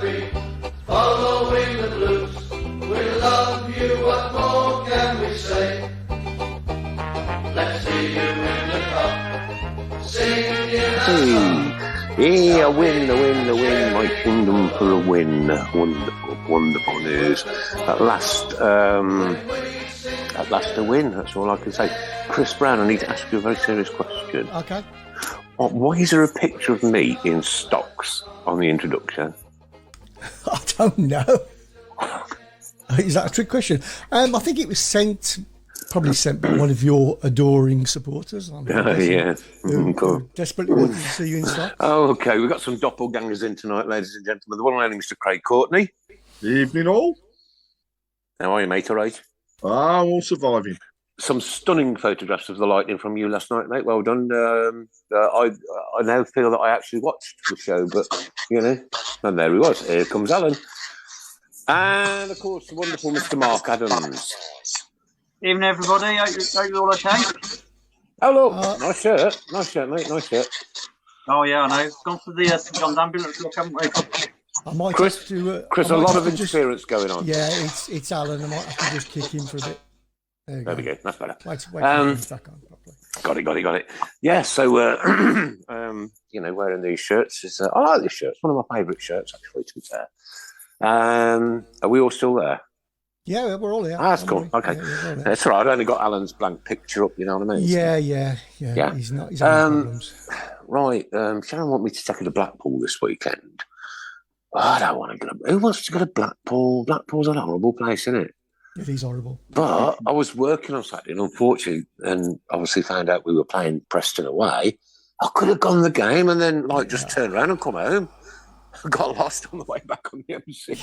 free, following the blues. We love you, what more can we say? Let's see you in the cup, singing a Yeah, a win, my kingdom for a win. Wonderful news. At last a win, that's all I can say. Chris Brown, I need to ask you a very serious question. Okay. Why is there a picture of me in stocks on the introduction? I don't know. Is that a trick question? I think it was probably sent by one of your adoring supporters. Yeah. Who desperately wanted to see you in stock. Oh, okay. We've got some doppelgangers in tonight, ladies and gentlemen. The one and only Mr. Craig Courtney. Evening all. How are you, mate? All right? I'm all surviving. Some stunning photographs of the Lightning from you last night, mate. Well done. I now feel that I actually watched the show, but, and there he was. Here comes Alan. And, of course, the wonderful Mr. Mark Adams. Evening, everybody. Hope you're all okay. Oh, look. Nice shirt, mate. Nice shirt. Oh, yeah, I know. Gone for the St John's ambulance look, haven't we? I might Chris, have to, Chris, a lot of interference going on. Yeah, it's Alan. I might have to just kick him for a bit. There we go. That's better. Wait back on properly. Got it. Yeah, so, wearing these shirts is... I like these shirts. One of my favourite shirts, actually, to be fair. Are we all still there? Yeah, we're all here. That's cool. Okay. Yeah, that's all right. I've only got Alan's blank picture up, you know what I mean? Yeah. He's having problems. Right. Sharon want me to take her to Blackpool this weekend. Oh, I don't want to go. Who wants to go to Blackpool? Blackpool's a horrible place, isn't it? It is horrible. But I was working on Saturday, and unfortunately, and obviously found out we were playing Preston away. I could have gone the game and then, just turned around and come home. I got lost on the way back on the M6.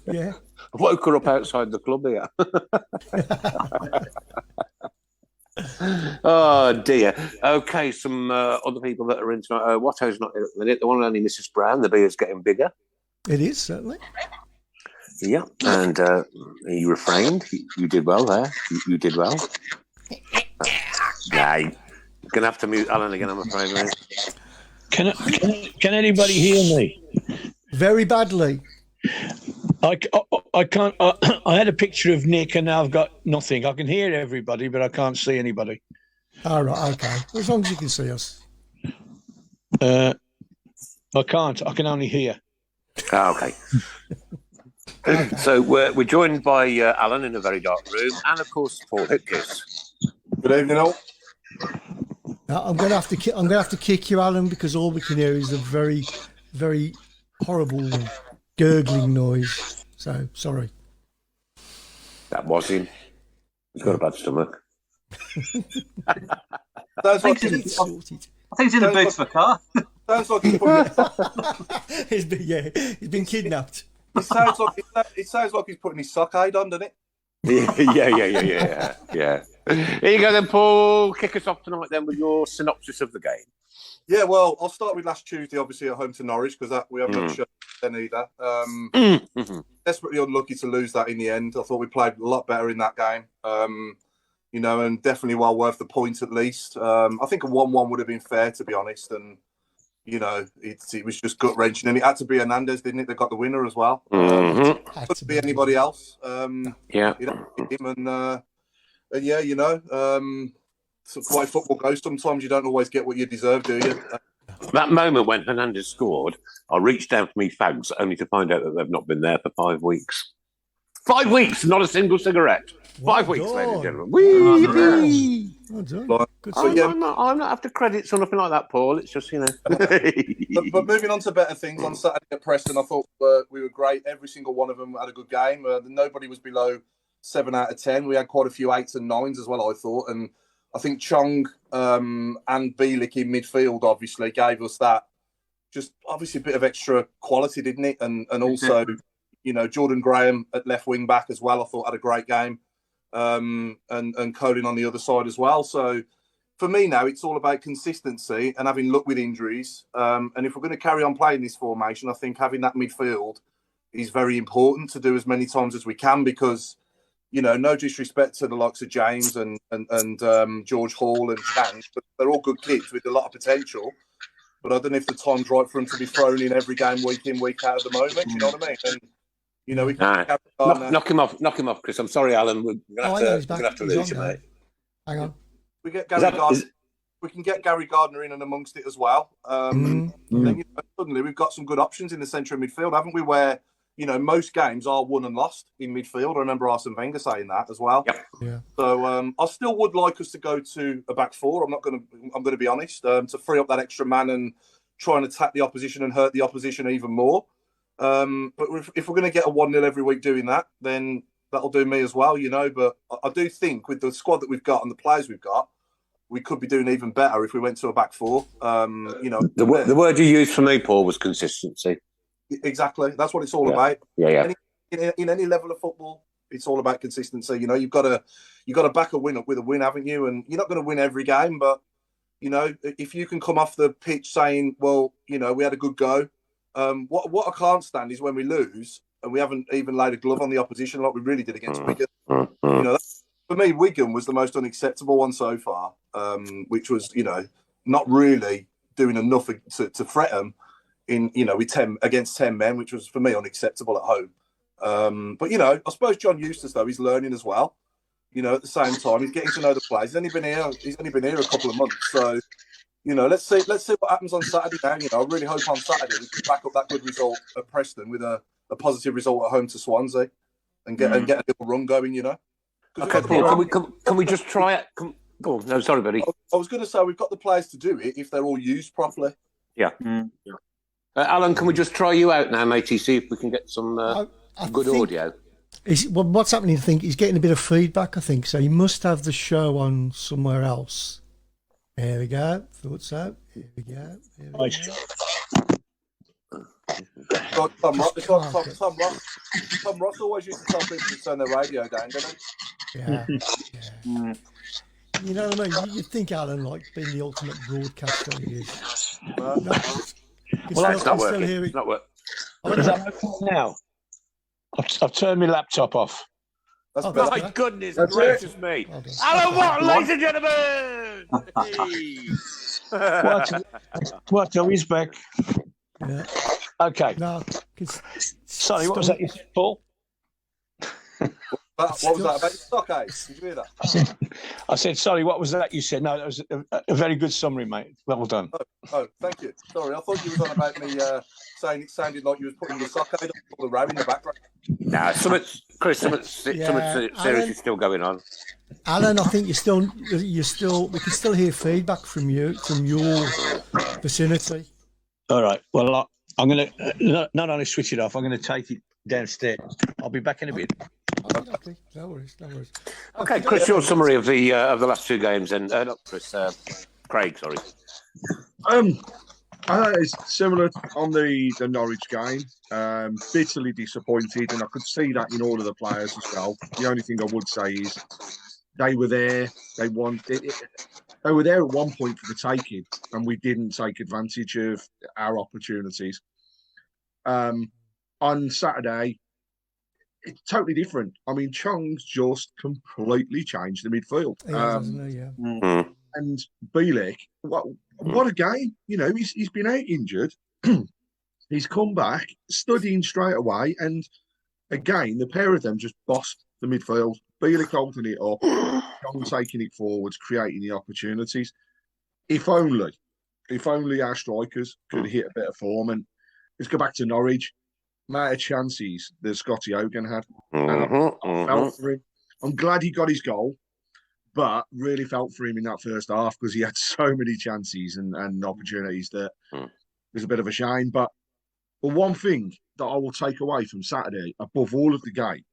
Yeah. I woke her up outside the club here. Oh, dear. Okay, some other people that are in tonight. Watto's not here at the minute. The one and only Mrs. Brown. The beer's getting bigger. It is, certainly. Yeah, and he refrained. You did well there. You did well. Nah, you're going to have to mute Alan again, I'm afraid, mate. Can anybody hear me? Very badly. I can't. I had a picture of Nick, and now I've got nothing. I can hear everybody, but I can't see anybody. All right, okay. As long as you can see us. I can't. I can only hear. Oh, okay. So we're joined by Alan in a very dark room, and of course Paul Hipkiss. Good evening, all. I'm going to have to kick you, Alan, because all we can hear is a very, very horrible gurgling noise. So sorry. That was him. He's got a bad stomach. I think it's in the boot of a car. Sounds like he's he's been kidnapped. It sounds like he's putting his sockade on, doesn't it? Yeah. Here you go then, Paul. Kick us off tonight then with your synopsis of the game. Yeah, well, I'll start with last Tuesday, obviously at home to Norwich, because we haven't got a show then either. Desperately unlucky to lose that in the end. I thought we played a lot better in that game, and definitely well worth the point at least. I think a 1-1 would have been fair, to be honest, and it was just gut wrenching, and it had to be Hernandez, didn't it? They got the winner as well. Couldn't be anybody else. Him so the way football goes, sometimes you don't always get what you deserve, do you? That moment when Hernandez scored, I reached down for me fags, only to find out that they've not been there for 5 weeks. 5 weeks, not a single cigarette. 5 weeks, ladies and gentlemen. Whee! I'm not after credits or nothing like that, Paul. It's just, but moving on to better things, on Saturday at Preston, I thought we were great. Every single one of them had a good game. Nobody was below 7 out of 10. We had quite a few 8s and 9s as well, I thought. And I think Chong and Bielik in midfield obviously gave us that, just obviously a bit of extra quality, didn't it? And also, Jordan Graham at left wing back as well, I thought had a great game. And Colin on the other side as well. So for me now, it's all about consistency and having luck with injuries. And if we're going to carry on playing this formation, I think having that midfield is very important to do as many times as we can, because, no disrespect to the likes of James and George Hall and Chang, but they're all good kids with a lot of potential. but I don't know if the time's right for him to be thrown in every game, week in, week out at the moment. You know what I mean? And you know, we can knock him off, Chris. I'm sorry, Alan. We're gonna have to lose you, mate. Hang on. We get Gary Gardner. We can get Gary Gardner in and amongst it as well. Then suddenly we've got some good options in the centre of midfield, haven't we? Where most games are won and lost in midfield. I remember Arsene Wenger saying that as well. Yep. Yeah. So I still would like us to go to a back four. I'm going to be honest, to free up that extra man and try and attack the opposition and hurt the opposition even more. But if we're going to get a 1-0 every week doing that, then that'll do me as well, But I do think with the squad that we've got and the players we've got, we could be doing even better if we went to a back four. The word you used for me, Paul, was consistency. Exactly. That's what it's all about. Yeah. In any level of football, it's all about consistency. You've got to back a win up with a win, haven't you? And you're not going to win every game, but if you can come off the pitch saying, "Well, we had a good go." What I can't stand is when we lose and we haven't even laid a glove on the opposition like we really did against Wigan. For me, Wigan was the most unacceptable one so far, which was not really doing enough to threat them. With 10 against 10 men, which was for me unacceptable at home. But I suppose John Eustace though he's learning as well. At the same time he's getting to know the players. He's only been here a couple of months, so let's see what happens on Saturday. Now, I really hope on Saturday we can back up that good result at Preston with a positive result at home to Swansea and get a little run going. Okay, Paul, can we just try it? Oh, no, sorry, buddy. I was going to say we've got the players to do it if they're all used properly. Yeah. Alan, can we just try you out now, matey? See if we can get some good audio. What's happening? I think he's getting a bit of feedback. I think so. He must have the show on somewhere else. There we go. Thoughts out. Here we go. Tom Ross always used to tell people to turn their radio down, didn't he? Yeah. You know what I mean? You'd think Alan, being the ultimate broadcaster he is. It's not working. It's not working. Is that now? I've turned my laptop off. My goodness gracious me. Alan Watt, ladies and gentlemen! What? Oh, he's back. Yeah. Okay. No, sorry, what was that you said, Paul? What was that about stock ace? Did you hear that? I said, sorry, what was that you said? No, that was a very good summary, mate. Well done. Oh, thank you. Sorry, I thought you was on about me saying it sounded like you was putting your sock out on the row in the background. No, something serious is still going on. Alan, I think we can still hear feedback from your vicinity. All right. Well, I'm going to not only switch it off, I'm going to take it downstairs. I'll be back in a bit. Okay, no worries. Okay, Chris, your summary of the last two games, and not Chris, Craig, sorry. It's similar on the Norwich game. Bitterly disappointed, and I could see that in all of the players as well. The only thing I would say is they were there. They were there at one point for the taking, and we didn't take advantage of our opportunities. On Saturday, it's totally different. I mean, Chong's just completely changed the midfield. And Bielik, what a game. He's been out injured. He's come back, studying straight away. And again, the pair of them just bossed the midfield. Bielik holding it up, Chong taking it forwards, creating the opportunities. If only our strikers could hit a bit of form. And let's go back to Norwich. Amount of chances that Scotty Hogan had. I felt for him. I'm glad he got his goal, but really felt for him in that first half because he had so many chances and opportunities that it was a bit of a shame. But one thing that I will take away from Saturday, above all of the game,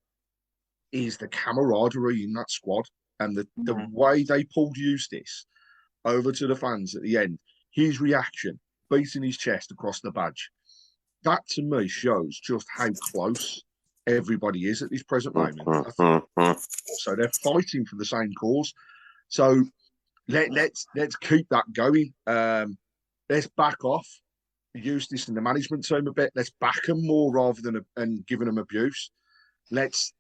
is the camaraderie in that squad and the way they pulled Eustace over to the fans at the end. His reaction, beating his chest across the badge. That to me shows just how close everybody is at this present moment. So they're fighting for the same cause. So let's keep that going. Let's back off Eustace and the management team a bit. Let's back them more rather than giving them abuse. Let's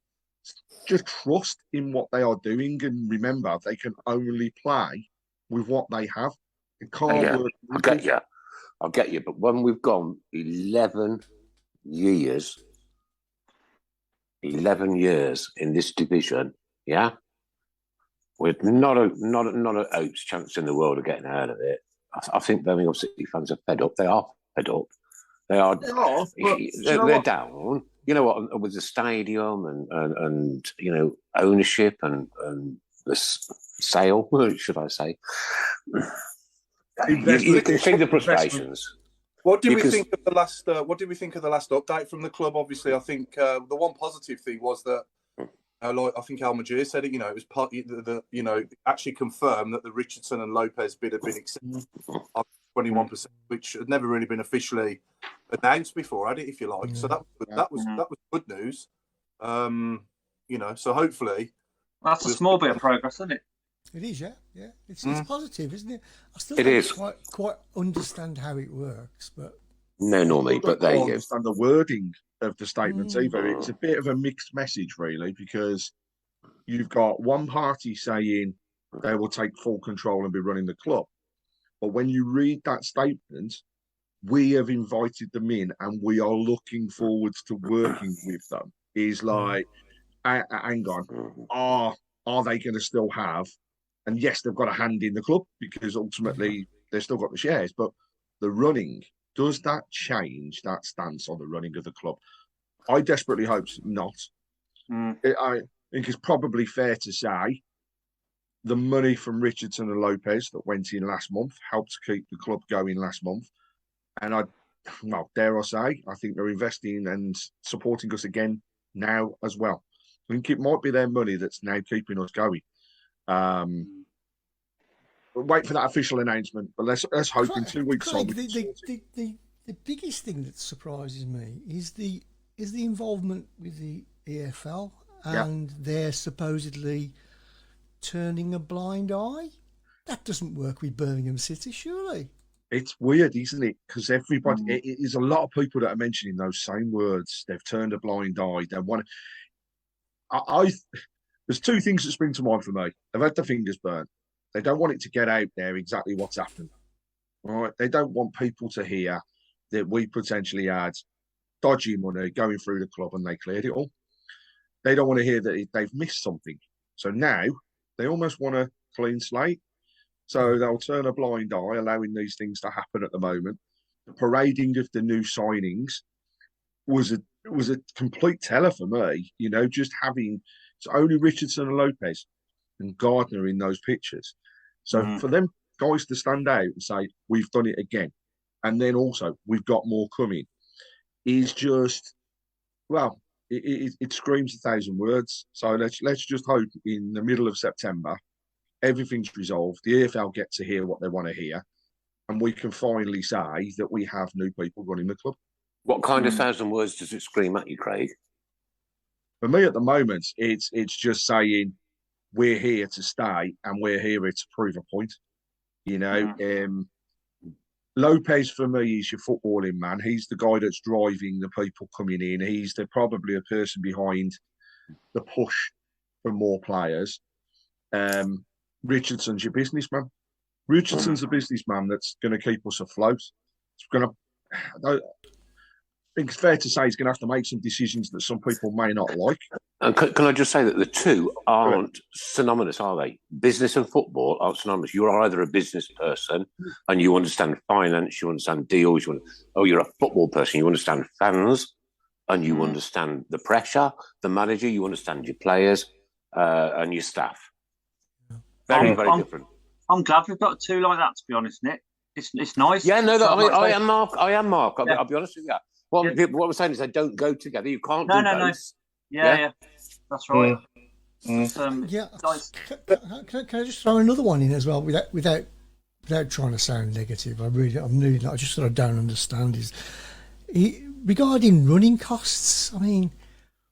just trust in what they are doing and remember they can only play with what they have. It can't work. I get you. I'll get you. But when we've gone 11 years in this division, yeah, with not a oats chance in the world of getting out of it, I think Birmingham City fans are fed up. They are fed up. They're down. You know what? With the stadium and you know, ownership and the sale, should I say? You can see the frustrations. What did we think of the last? What did we think of the last update from the club? Obviously, I think the one positive thing was that, like I think Al Majir said it. You know, it was part. You know, actually confirmed that the Richardson and Lopez bid had been accepted on 21%, which had never really been officially announced before, had it? If you like, so that was good news. You know, so hopefully that's a small bit of progress, isn't it? It is, yeah. It's positive, isn't it? I still don't quite understand how it works, but no, normally, but there you go. Understand the wording of the statements either. It's a bit of a mixed message, really, because you've got one party saying they will take full control and be running the club, but when you read that statement, we have invited them in and we are looking forward to working with them. Is like, hang on, are they going to still have? And yes, they've got a hand in the club because ultimately they've still got the shares. But the running, does that change that stance on the running of the club? I desperately hope not. I think it's probably fair to say the money from Richardson and Lopez that went in last month helped to keep the club going last month. And dare I say, I think they're investing and supporting us again now as well. I think it might be their money that's now keeping us going. We'll wait for that official announcement, but let's hope in 2 weeks' time. The biggest thing that surprises me is the involvement with the EFL and they're supposedly turning a blind eye. That doesn't work with Birmingham City, surely. It's weird, isn't it? Because everybody, it is a lot of people that are mentioning those same words. They've turned a blind eye. They want to. There's two things that spring to mind for me. They've had their fingers burnt. They don't want it to get out there exactly what's happened. All right? They don't want people to hear that we potentially had dodgy money going through the club and they cleared it all. They don't want to hear that they've missed something. So now they almost want a clean slate. So they'll turn a blind eye, allowing these things to happen at the moment. The parading of the new signings was a complete teller for me. You know, just having it's only Richardson and Lopez and Gardner in those pictures. So for them guys to stand out and say, we've done it again, and then also we've got more coming, is just, well, it screams 1,000 words. So let's just hope in the middle of September, everything's resolved, the EFL get to hear what they want to hear, and we can finally say that we have new people running the club. What kind of 1,000 words does it scream at you, Craig? For me at the moment, it's just saying we're here to stay and we're here to prove a point. You know, Lopez for me is your footballing man. He's the guy that's driving the people coming in. He's probably a person behind the push for more players. Richardson's your businessman. Richardson's a businessman that's going to keep us afloat. It's going to. I think it's fair to say he's going to have to make some decisions that some people may not like. And can I just say that the two aren't synonymous, are they? Business and football aren't synonymous. You're either a business person and you understand finance, you understand deals, you're a football person, you understand fans and you understand the pressure, the manager, you understand your players and your staff. Very different. I'm glad we've got two like that, to be honest, Nick. It's nice. Yeah, no, I am Mark. I'll be honest with you. What we're saying is they don't go together. You can't do both. No. Yeah. That's right. Nice. Can I just throw another one in as well without trying to sound negative? I'm really not. I just sort of don't understand is regarding running costs. I mean,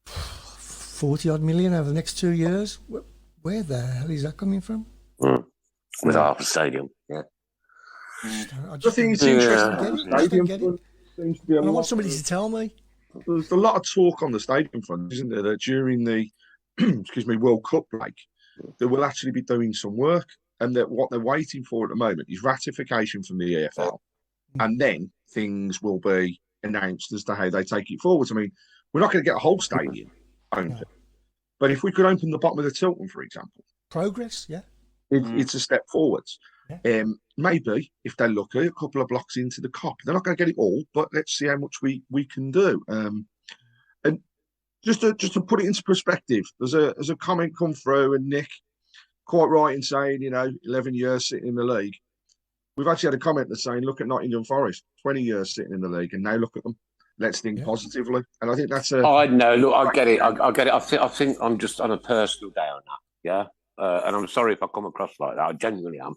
40-odd million over the next 2 years. Where the hell is that coming from? With half a stadium, yeah. I think it's interesting. I don't get it. I want somebody to tell me. There's a lot of talk on the stadium front, isn't there, that during the World Cup break, they will actually be doing some work, and that what they're waiting for at the moment is ratification from the EFL and then things will be announced as to how they take it forwards. I mean, we're not going to get a whole stadium open, but if we could open the bottom of the Tilton, for example, progress, it's a step forwards. Yeah. Maybe if they look a couple of blocks into the COP, they're not going to get it all, but let's see how much we can do. And just to put it into perspective, there's a comment come through, and Nick, quite right in saying, 11 years sitting in the league. We've actually had a comment that's saying, look at Nottingham Forest, 20 years sitting in the league, and now look at them. Let's think positively. And I think that's I know. Look, I get it. I get it. I think I'm just on a personal day on that. Yeah. And I'm sorry if I come across like that. I genuinely am.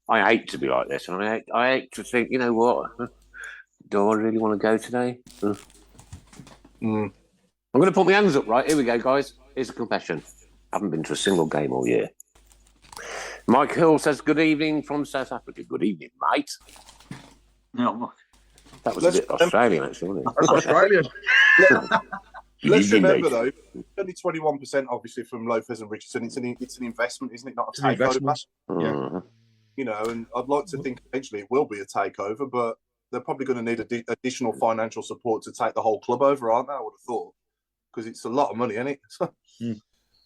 I hate to be like this. And I hate to think, you know what? Do I really want to go today? I'm going to put my hands up, right? Here we go, guys. Here's a confession. I haven't been to a single game all year. Mike Hill says, good evening from South Africa. Good evening, mate. No, that was a bit Australian, actually, wasn't it? That's Australian. Let's remember, though, only 21%, obviously, from Lopez and Richardson. It's an investment, isn't it? Not a takeover. Yeah. And I'd like to think eventually it will be a takeover, but they're probably going to need additional financial support to take the whole club over, aren't they? I would have thought, because it's a lot of money, isn't it?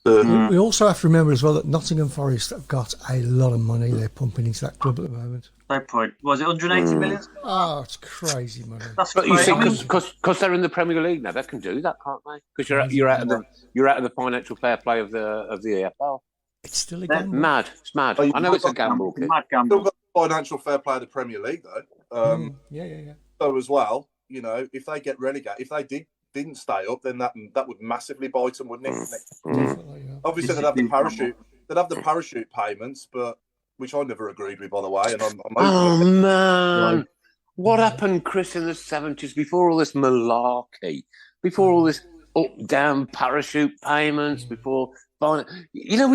We also have to remember as well that Nottingham Forest have got a lot of money they're pumping into that club at the moment. No point. Was it 180 million? Oh, it's crazy money. That's but crazy. you see, because they're in the Premier League now, they can do that, can't they? Because you're out of the financial fair play of the EFL. It's still a gamble. Mad. It's mad. I know it's a gamble. Mad gamble. Still got the financial fair play of the Premier League, though. Yeah. So as well, if they get relegated, if they didn't stay up, then that would massively bite them, wouldn't it? Definitely, yeah. Obviously, they'd have the parachute. They'd have the parachute payments, but which I never agreed with, by the way. And I'm man, what happened, Chris, in the 70s before all this malarkey, before all this up-down parachute payments, before we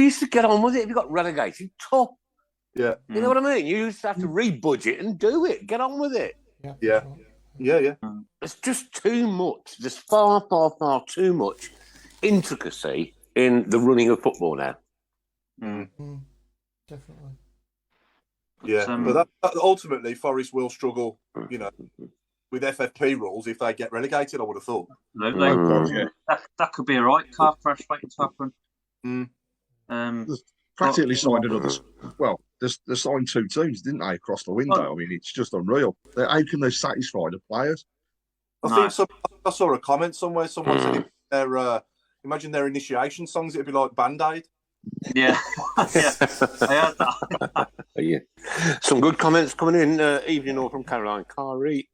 used to get on with it. If you got relegated, tough. Yeah, you know what I mean. You used to have to rebudget and do it. Get on with it. Yeah. It's just too much. There's far, far, far too much intricacy in the running of football now. Definitely. Yeah, but that ultimately Forest will struggle, with FFP rules if they get relegated. I would have thought. That could be a right car crash waiting to happen. Practically signed another. Well, they signed 2 teams, didn't they, across the window? I mean, it's just unreal. How can they satisfy the players? I saw a comment somewhere. Someone said, imagine their initiation songs. It'd be like Band-Aid. Yeah, I heard that. Yeah. Some good comments coming in. Evening all from Caroline Carey.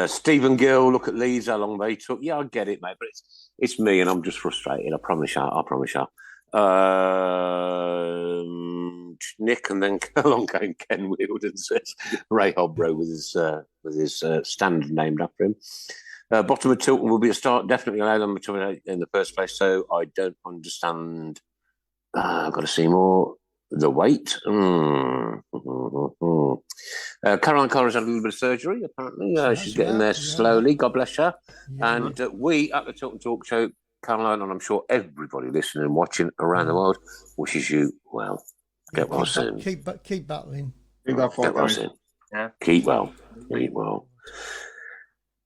Stephen Gill, look at Leeds, how long they took. Yeah, I get it, mate, but it's me and I'm just frustrated. I promise you. Nick, and then along came Ken Wielden, says Ray Hobro with his stand named after him. Bottom of Tilton will be a start. Definitely allow them to in the first place. So I don't understand. I've got to see more. The weight. Caroline Carr has had a little bit of surgery, apparently. She's getting there slowly. God bless her. Yeah. And we at the Tilton Talk Show, Caroline, and I'm sure everybody listening and watching around the world wishes you well. Get well soon. Keep battling. Get well soon. Yeah. Keep well.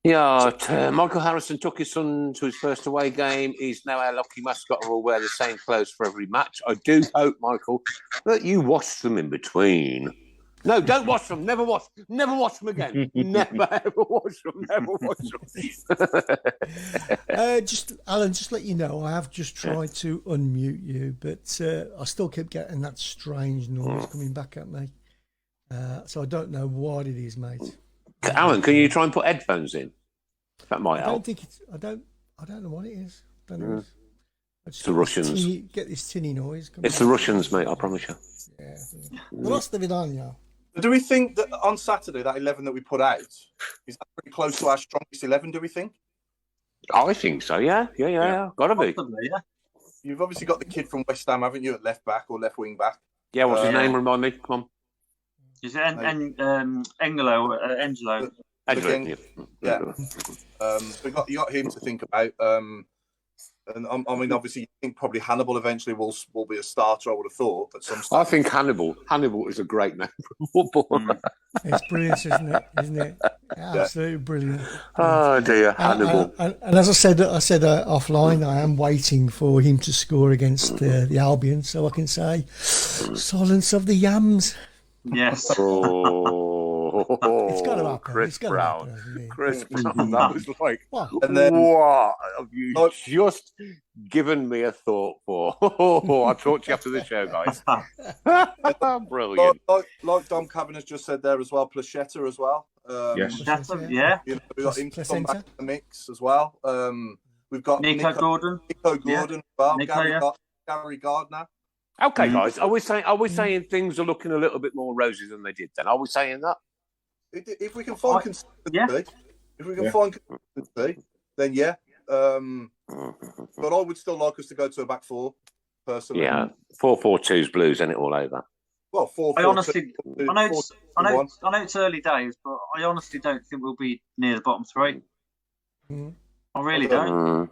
Yeah, Michael Harrison took his son to his first away game. He's now our lucky mascot and will wear the same clothes for every match. I do hope, Michael, that you wash them in between. No, don't wash them. Never wash them again. Never, ever wash them. Alan, just let you know, I have just tried to unmute you, but I still keep getting that strange noise coming back at me. So I don't know what it is, mate. Alan, can you try and put headphones in? That might help. I don't think it's. I don't know what it is. I don't know. It's the Russians. Get this tinny noise. It's the Russians, mate. I promise you. Yeah. What's the vidania? Do we think that on Saturday that 11 that we put out is that pretty close to our strongest 11? Do we think? I think so. Yeah. Gotta be. Yeah. You've obviously got the kid from West Ham, haven't you, at left back or left wing back? Yeah. What's his name? Remind me. Come on. Is it Angelo? Yeah. You got him to think about. And I mean, obviously, you think probably Hannibal eventually will be a starter. I would have thought at some stage. I think Hannibal is a great name for a footballer. It's brilliant, isn't it? Absolutely brilliant. Oh dear, Hannibal. And as I said offline, I am waiting for him to score against the Albion, so I can say, "Silence of the Yams." Yes. It's got to happen. Chris Brown. Chris Brown. That was like, And then, what have you just given me a thought for? I'll talk to you after the show, guys. Brilliant. Like Dom Cavan has just said there as well, Placheta as well. Yes. Yeah. You know, we've got him to come back to the mix as well. We've got Nico Gordon. Nico Gordon as well. Nico, Gary Gardner. Okay, guys. Are we saying things are looking a little bit more rosy than they did then? Are we saying that? If we can find consistency, then yeah. But I would still like us to go to a back four, personally. Yeah, 4-4-2's Blues, and it all over. Well, 4-4-2. I honestly, I know it's early days, but I honestly don't think we'll be near the bottom three. I really don't.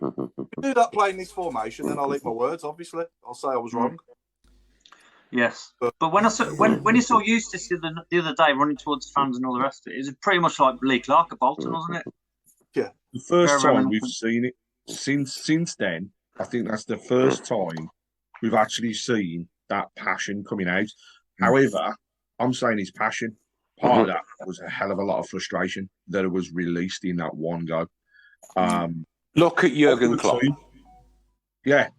Do that playing this formation, then I'll eat my words. Obviously, I'll say I was wrong. Yes, but when I saw when you saw Eustace the other day running towards fans and all the rest of it, it was pretty much like Lee Clark at Bolton, wasn't it? Yeah. The first time we've seen it since then, I think that's the first time we've actually seen that passion coming out. However, I'm saying his passion. Part of that was a hell of a lot of frustration that it was released in that one go. Look at Jurgen Klopp. Yeah.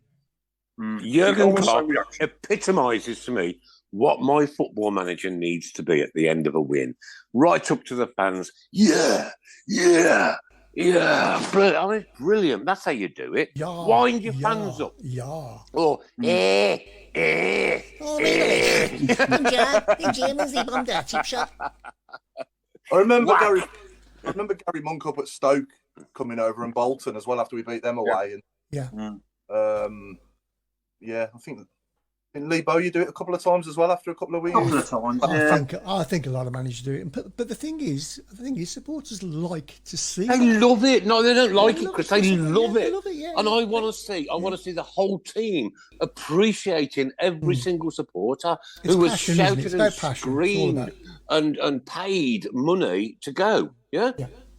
Jurgen Klopp epitomises to me what my football manager needs to be at the end of a win. Right up to the fans. Yeah. Brilliant. I mean, brilliant. That's how you do it. Wind your fans up. Or, Oh, Germans, they bombed that chip shop. I remember Gary Monk up at Stoke coming over and Bolton as well after we beat them away. I think Lee Bow, you do it a couple of times as well after a couple of weeks. I think a lot of managers do it, but the thing is, supporters like to see. They love it. No, they don't like it because they love it. Yeah. And I want to see the whole team appreciating every single supporter who has shouted and screamed and paid money to go. Yeah.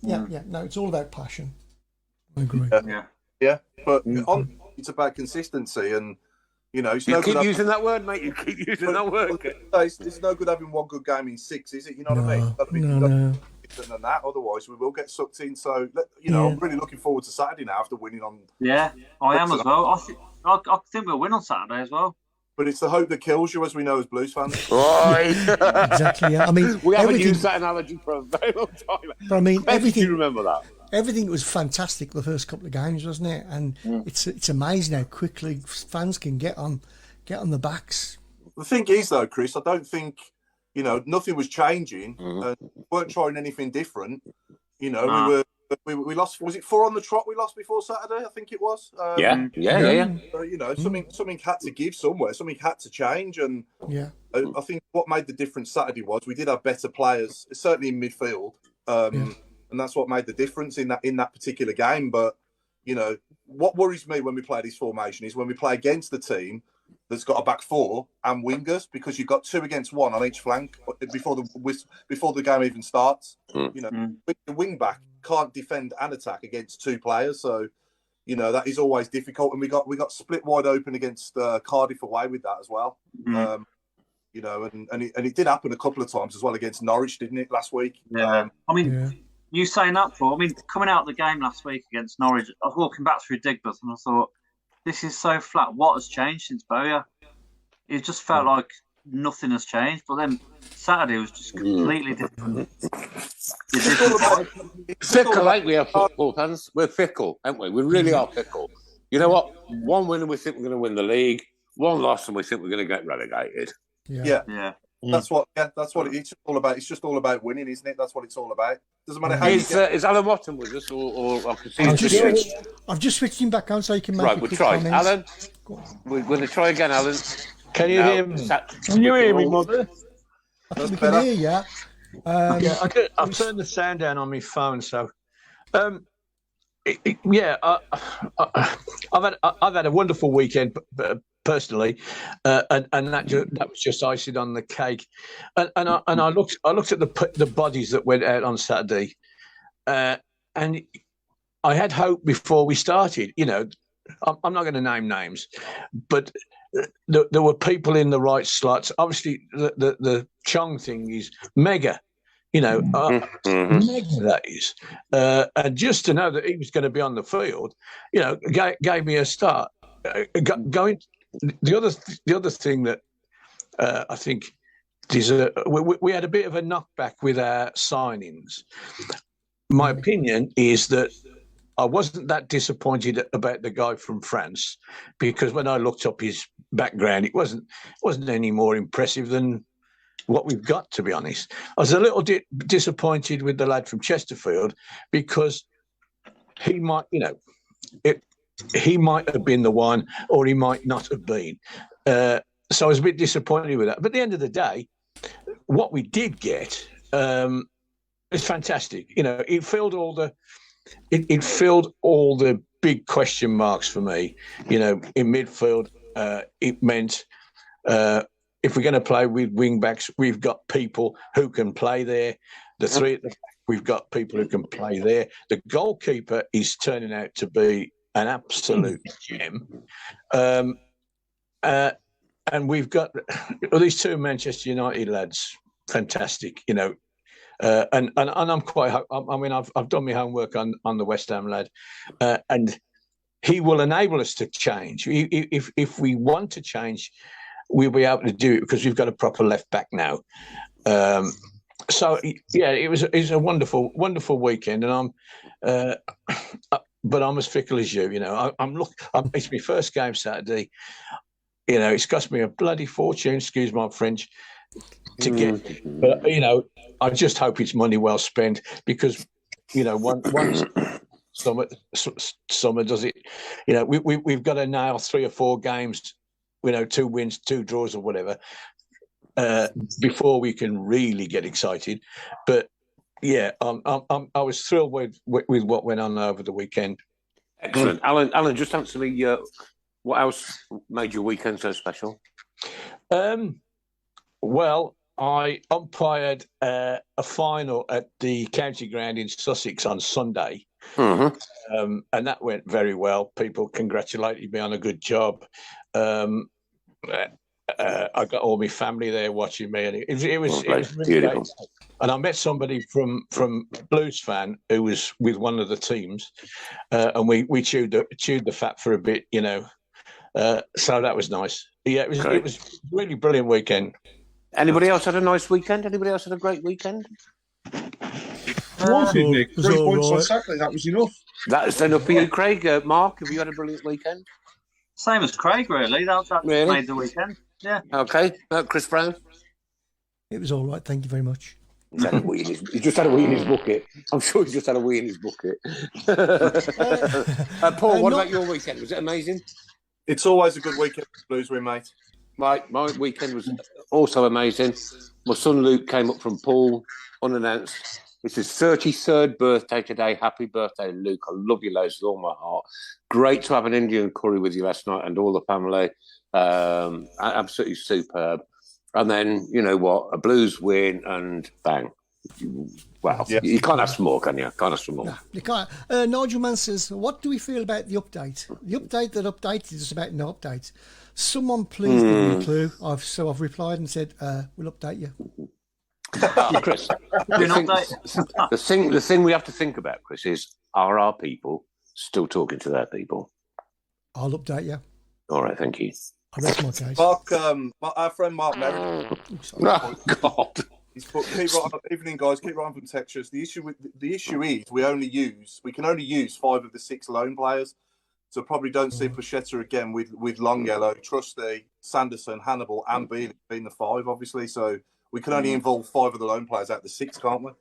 No, it's all about passion. I agree. Yeah. But it's about consistency and. You know, you keep using that word, mate. You keep using that word. It's no good having one good game in 6, is it? You know what I mean? No. Than that, otherwise we will get sucked in. So, I'm really looking forward to Saturday now after winning on. Yeah, I am as well. I think we'll win on Saturday as well. But it's the hope that kills you, as we know as Blues fans. Right. Exactly. Yeah. I mean, we haven't used that analogy for a very long time. But I mean, everything. You remember that? Everything was fantastic the first couple of games, wasn't it? And it's amazing how quickly fans can get on the backs. The thing is, though, Chris, I don't think nothing was changing. We weren't trying anything different. We lost. Was it 4 on the trot we lost before Saturday? I think it was. Yeah. Something had to give somewhere. Something had to change, and I think what made the difference Saturday was we did have better players, certainly in midfield. And that's what made the difference in that particular game. But, what worries me when we play this formation is when we play against the team that's got a back four and wingers, because you've got 2 against 1 on each flank before the game even starts. The wing back can't defend and attack against 2 players. So, that is always difficult. And we got split wide open against Cardiff away with that as well. And it did happen a couple of times as well against Norwich, didn't it, last week? Yeah. You saying that coming out of the game last week against Norwich, I was walking back through Digbeth and I thought, this is so flat. What has changed since Bowyer? It just felt like nothing has changed. But then Saturday was just completely different. Fickle, ain't we, our football fans? We're fickle, aren't we? We really are fickle. You know what? 1 win and we think we're going to win the league. 1 loss and we think we're going to get relegated. Yeah. That's what it's all about. It's just all about winning, isn't it? That's what it's all about. Doesn't matter how. Is Alan Watton with us, or I can see I've just switched him back on so you can make. Right, we'll try. Alan, we're going to try again, Alan. Can you hear me? Can you hear me, mother? I think we can hear you. I've turned the sound down on my phone, so I've had a wonderful weekend personally, and that was just icing on the cake. And I looked at the bodies that went out on Saturday, and I had hope before we started. You know, I'm not going to name names, but there were people in the right slots. Obviously, the Chong thing is mega. You know, mega that is. And just to know that he was going to be on the field, you know, gave me a start. Going the other thing that I think we had a bit of a knockback with our signings. My opinion is that I wasn't that disappointed about the guy from France, because when I looked up his background, it wasn't any more impressive than what we've got, to be honest. I was a little disappointed with the lad from Chesterfield, because he might, you know, he might have been the one, or he might not have been. So I was a bit disappointed with that. But at the end of the day, what we did get is fantastic. You know, it filled all the big question marks for me. You know, in midfield, it meant if we're going to play with wing backs, we've got people who can play there. The three at the back, we've got people who can play there. The goalkeeper is turning out to be an absolute gem. And we've got these two Manchester United lads, fantastic, you know. And I'm quite. I mean, I've done my homework on the West Ham lad, and he will enable us to change. If we want to change, we'll be able to do it, because we've got a proper left back now. So yeah, it was a wonderful weekend, and but I'm as fickle as you. You know, it's my first game Saturday. You know, it's cost me a bloody fortune, excuse my French, to get. But you know, I just hope it's money well spent, because you know, once summer does it, you know, we've got to nail 3 or 4 games, you know, 2 wins, 2 draws, or whatever, before we can really get excited. But yeah, I was thrilled with what went on over the weekend. Excellent, Alan. Just answer me. What else made your weekend so special? Well, I umpired a final at the county ground in Sussex on Sunday, and that went very well. People congratulated me on a good job. I got all my family there watching me, and it was really great. And I met somebody from Blues fan who was with one of the teams, and we chewed the fat for a bit, you know. So that was nice. Yeah, it was a really brilliant weekend. Anybody else had a nice weekend? Anybody else had a great weekend? Nick. 3 points on Saturday. That was enough. That's enough for you, Craig. Mark, have you had a brilliant weekend? Same as Craig, really. That really made the weekend. Yeah. Okay. Chris Brown? It was all right. Thank you very much. He just had a wee in his bucket. I'm sure he just had a wee in his bucket. Paul, what about your weekend? Was it amazing? It's always a good weekend for Blues win, mate. My weekend was also amazing. My son Luke came up from Poole unannounced. It's his 33rd birthday today. Happy birthday, Luke. I love you loads with all my heart. Great to have an Indian curry with you last night and all the family. Absolutely superb. And then, you know what, a Blues win and bang. Wow. Yeah. You can't have some more, can you? Can't have some more. No, you can't. Nigel Mann says, what do we feel about the update? The update that updated is about no update. Someone please give me a clue. I've replied and said, we'll update you. Chris, the thing we have to think about, Chris, is are our people still talking to their people? I'll update you. All right, thank you. I rest my case. Mark, our friend Mark Merritt. Oh, God. He's put, evening, guys. Keep writing from Texas. The issue is we can only use 5 of the 6 loan players. So probably don't see Pochetta again with Longfellow, Trusty, Sanderson, Hannibal, and Beale being the 5, obviously. So we can only involve 5 of the loan players out of the 6, can't we?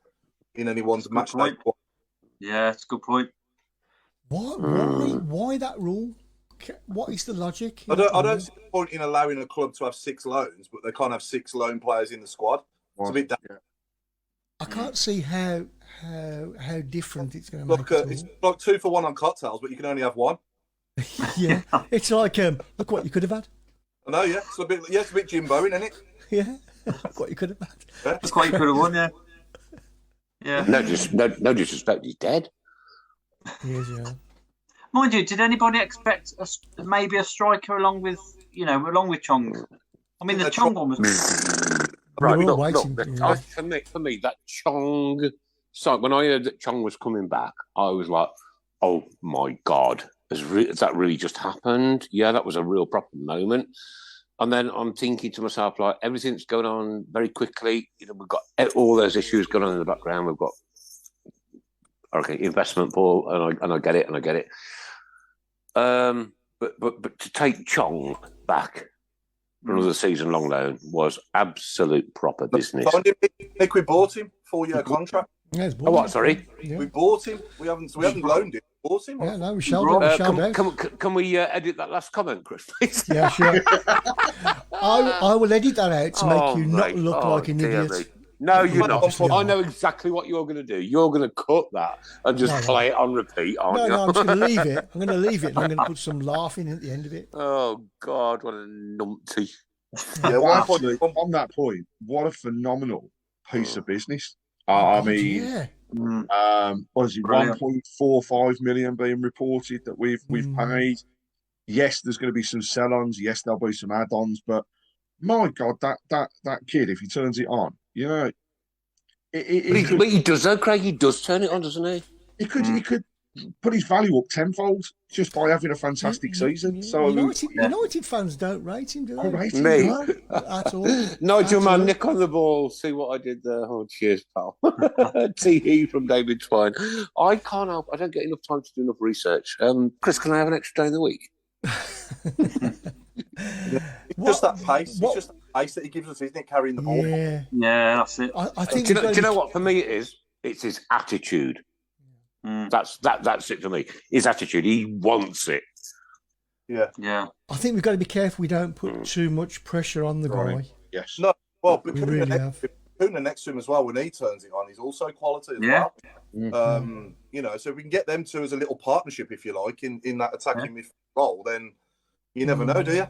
In anyone's match day. Yeah, it's a good point. Why that rule? What is the logic? I don't see the point in allowing a club to have 6 loans, but they can't have 6 loan players in the squad. It's a bit. I can't see how how different it's going to Look, make it it's all. like 2 for 1 on cocktails, but you can only have one. Yeah, it's like look what you could have had. I know, yeah. It's a bit Jimbo, isn't it? Yeah, look what you could have had. Yeah. That's what you could have won, yeah. Yeah. No disrespect, he's dead. He is, yeah. Mind you, did anybody expect maybe a striker along with Chong? I mean, the Chong one was. Right, We were look, waiting, yeah. for me, that Chong. So when I heard that Chong was coming back, I was like, "Oh my god, has that really just happened?" Yeah, that was a real proper moment. And then I'm thinking to myself, like, everything's going on very quickly. You know, we've got all those issues going on in the background. We've got investment ball, and I get it. But to take Chong back for another season-long loan was absolute proper business. Nick, we bought him, 4-year contract. Yeah, Oh, what? Sorry. Yeah. We bought him. We haven't loaned him. We bought him. Yeah, no, we shall do. Can we edit that last comment, Chris, please? Yeah, sure. I will edit that out to make you not look like an idiot. Me. No, you're not. Obviously I know exactly what you're going to do. You're going to cut that and just play it on repeat, aren't you? No, I'm just going to leave it. I'm going to leave it and I'm going to put some laughing at the end of it. Oh, God, what a numpty. Yeah, well, actually, on that point, what a phenomenal piece of business. I mean, yeah. What is it? 1.45 million being reported that we've paid. Yes, there's going to be some sell-ons. Yes, there'll be some add-ons. But my God, that kid, if he turns it on, you know, but he does though, Craig. He does turn it on, doesn't he? He could put his value up tenfold just by having a fantastic season. So United fans don't rate him, do they? rate him, Me. no. At all. Nigel, man, Nick on the ball. See what I did there. Oh, cheers, pal. Tee from David Twine. I can't help. I don't get enough time to do enough research. Chris, can I have an extra day in the week? It's just that pace. It's just the pace that he gives us, isn't it? Carrying the ball. Yeah, that's it. I think. Do you know what? For me, it is. It's his attitude. That's it for me. His attitude. He wants it. Yeah. I think we've got to be careful we don't put too much pressure on the guy. Yes. No. Well, but We really have. Kuna next to him as well, when he turns it on, he's also quality as well. You know, so if we can get them two as a little partnership, if you like, in that attacking midfield role, then you never know, do you?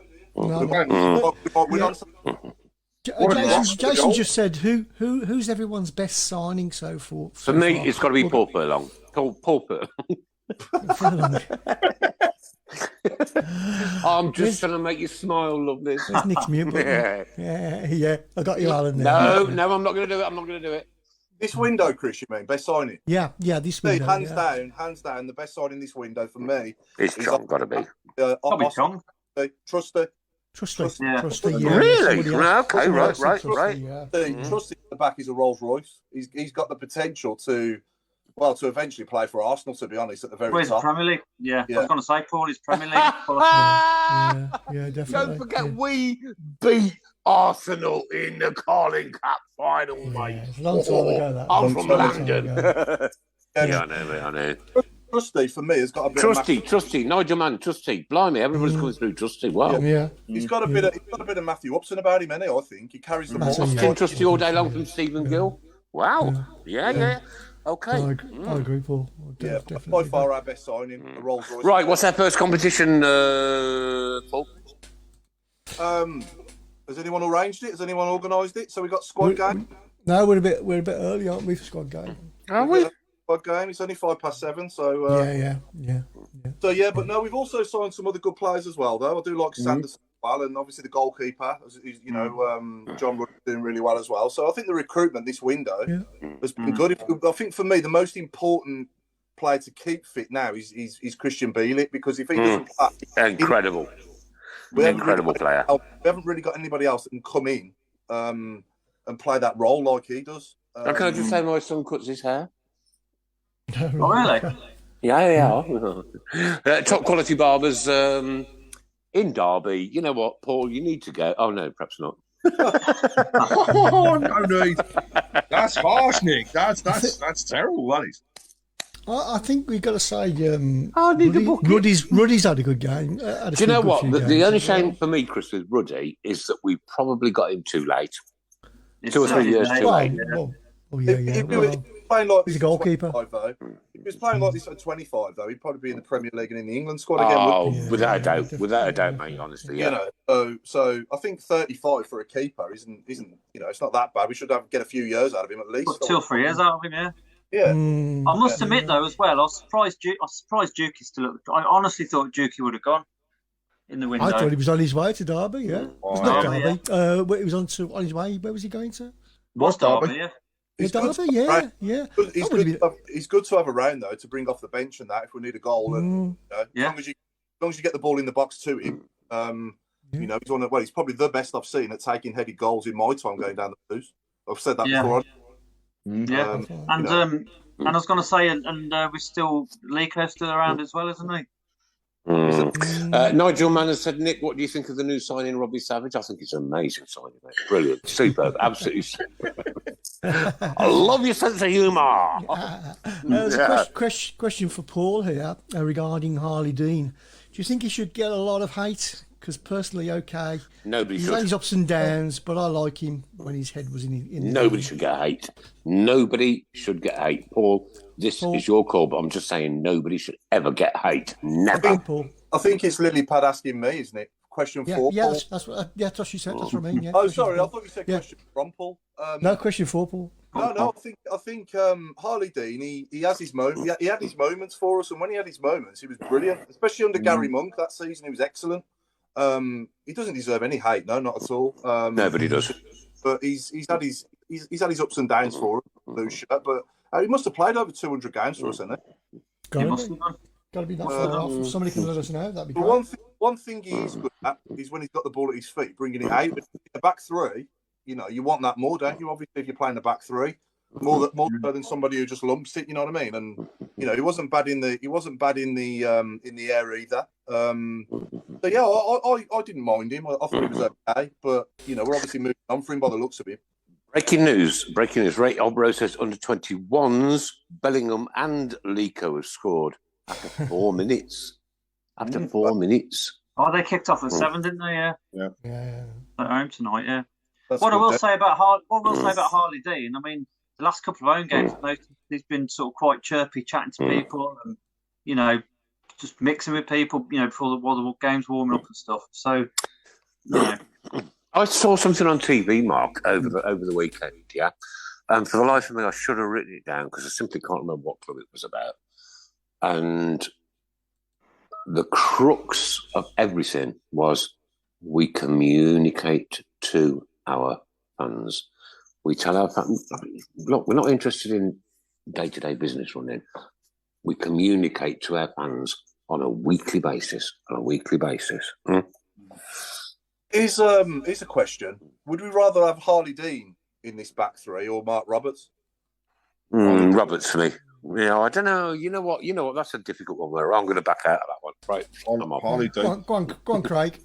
Jason just said, who's everyone's best signing so far? For me, it's got to be Paul Furlong. Paul Furlong. I'm just trying to make you smile, lovely. That's Nick's mute button. Yeah. I got you, Alan. There. No, I'm not going to do it. This window, Chris, you mean best signing? Yeah, this window. Hands down, the best signing this window for me. It's Chong, got to be. Probably Chong. Trusty. Trusty, yeah. Really? Okay, right. Trusty at the back is a Rolls Royce. He's got the potential to eventually play for Arsenal, to be honest, at the very top. Premier League? Yeah. I was going to say, Paul, is Premier League. Yeah, definitely. Don't forget, we beat Arsenal in the Carling Cup final, mate. It's a long time ago, that. I'm from London. Yeah, I know. Trusty, for me, has got a bit Trusty, Nigel Mann, Trusty. Blimey, everybody's coming through Trusty. Wow. Yeah. He's got a bit of Matthew Upson about him, hasn't he? I think he carries the ball. Austin Trusty all day long from Stephen Gill. Wow. Yeah. Okay. I agree, Paul. Definitely. By far our best signing, a Rolls Royce. Right, what's our first competition, Paul? Has anyone arranged it? Has anyone organised it? So we got squad game. No, we're a bit early, aren't we, for squad game? Are we? Squad game. It's only 7:05. So yeah. So but no, we've also signed some other good players as well. Though I do like Sanderson as well, and obviously the goalkeeper, John Rudd doing really well as well. So I think the recruitment this window has been good. I think for me the most important player to keep fit now is Christian Bielik, because if he doesn't play, incredible player. We haven't really got anybody else that can come in and play that role like he does. Can I just say my son cuts his hair? Oh, really? Yeah. Top quality barbers in Derby. You know what, Paul? You need to go. Oh no, perhaps not. Oh, no need. That's harsh, Nick. That's terrible, that is. I think we've got to say Ruddy's had a good game. Do you know what? The only shame for me, Chris, with Ruddy is that we probably got him too late. 2 or 3 years too late. playing like He's this a goalkeeper. at 25, though. If he was playing like this at 25, though, he'd probably be in the Premier League and in the England squad again. Oh, without a doubt, mate. Honestly, yeah. You know, so I think 35 for a keeper isn't it's not that bad. We should get a few years out of him at least. Put 2 or 3 years out of him, yeah. Yeah. I must admit though, as well, I was surprised Dukey still. I honestly thought Dukey would have gone in the window. I thought he was on his way to Derby. Yeah, it's not Derby. He was on his way. Where was he going to? Was Derby? Yeah. Derby, yeah. He's good to have around though to bring off the bench and that if we need a goal. And as long as you get the ball in the box to him, you know, he's probably the best I've seen at taking headed goals in my time going down the blues. I've said that before. And I was going to say, we're still Lico's still around as well, isn't he? Nigel Mann has said, Nick, what do you think of the new signing, Robbie Savage? I think it's an amazing signing, mate. Brilliant, superb, absolutely superb. I love your sense of humour. There's a question for Paul here regarding Harley Dean. Do you think he should get a lot of hate? Because personally, nobody he's should. had his ups and downs, but I like him when his head was in Nobody should get hate. Nobody should get hate. Paul, this is your call, but I'm just saying nobody should ever get hate. Never. I think it's Lily Pad asking me, isn't it? Question 4. Yeah, that's what she said. That's what I mean. Yeah. Oh, sorry, I thought you said question from Paul. No, question 4, Paul. No, I think Harley Dean. He has his moments. He had his moments for us, and when he had his moments, he was brilliant. Especially under Gary Monk that season, he was excellent. He doesn't deserve any hate, no, not at all. Nobody does. But he's had his ups and downs for us, blue shirt. But he must have played over 200 games for us, hasn't he? Got to be that far off. If somebody can let us know, that'd be great. One thing he is good at is when he's got the ball at his feet, bringing it out. But the back three, you know, you want that more, don't you? Obviously, if you're playing the back three, more than somebody who just lumps it. You know what I mean? And you know, he wasn't bad in the air either. So yeah, I didn't mind him. I thought he was okay, but you know, we're obviously moving on for him by the looks of him. Breaking news. Ray Obro says under 21s, Bellingham and Lico have scored after 4 minutes. After 4 minutes. Oh, they kicked off at 7, didn't they? Yeah. At home tonight, yeah. That's what I will say about Harley Dean, I mean, the last couple of home games, I've noticed he's been sort of quite chirpy, chatting to people, and you know, just mixing with people, you know, before the game's warming up and stuff. So, you know. I saw something on TV, Mark, over the weekend. Yeah, for the life of me, I should have written it down because I simply can't remember what club it was about. And the crux of everything was we communicate to our fans. We tell our fans, look, we're not interested in day-to-day business running. We communicate to our fans on a weekly basis. Here's a question. Would we rather have Harley Dean in this back three or Mark Roberts? Roberts for me. Yeah, I don't know. You know what? That's a difficult one. Where I'm going to back out of that one. Right. Harley Dean. Go on, Craig.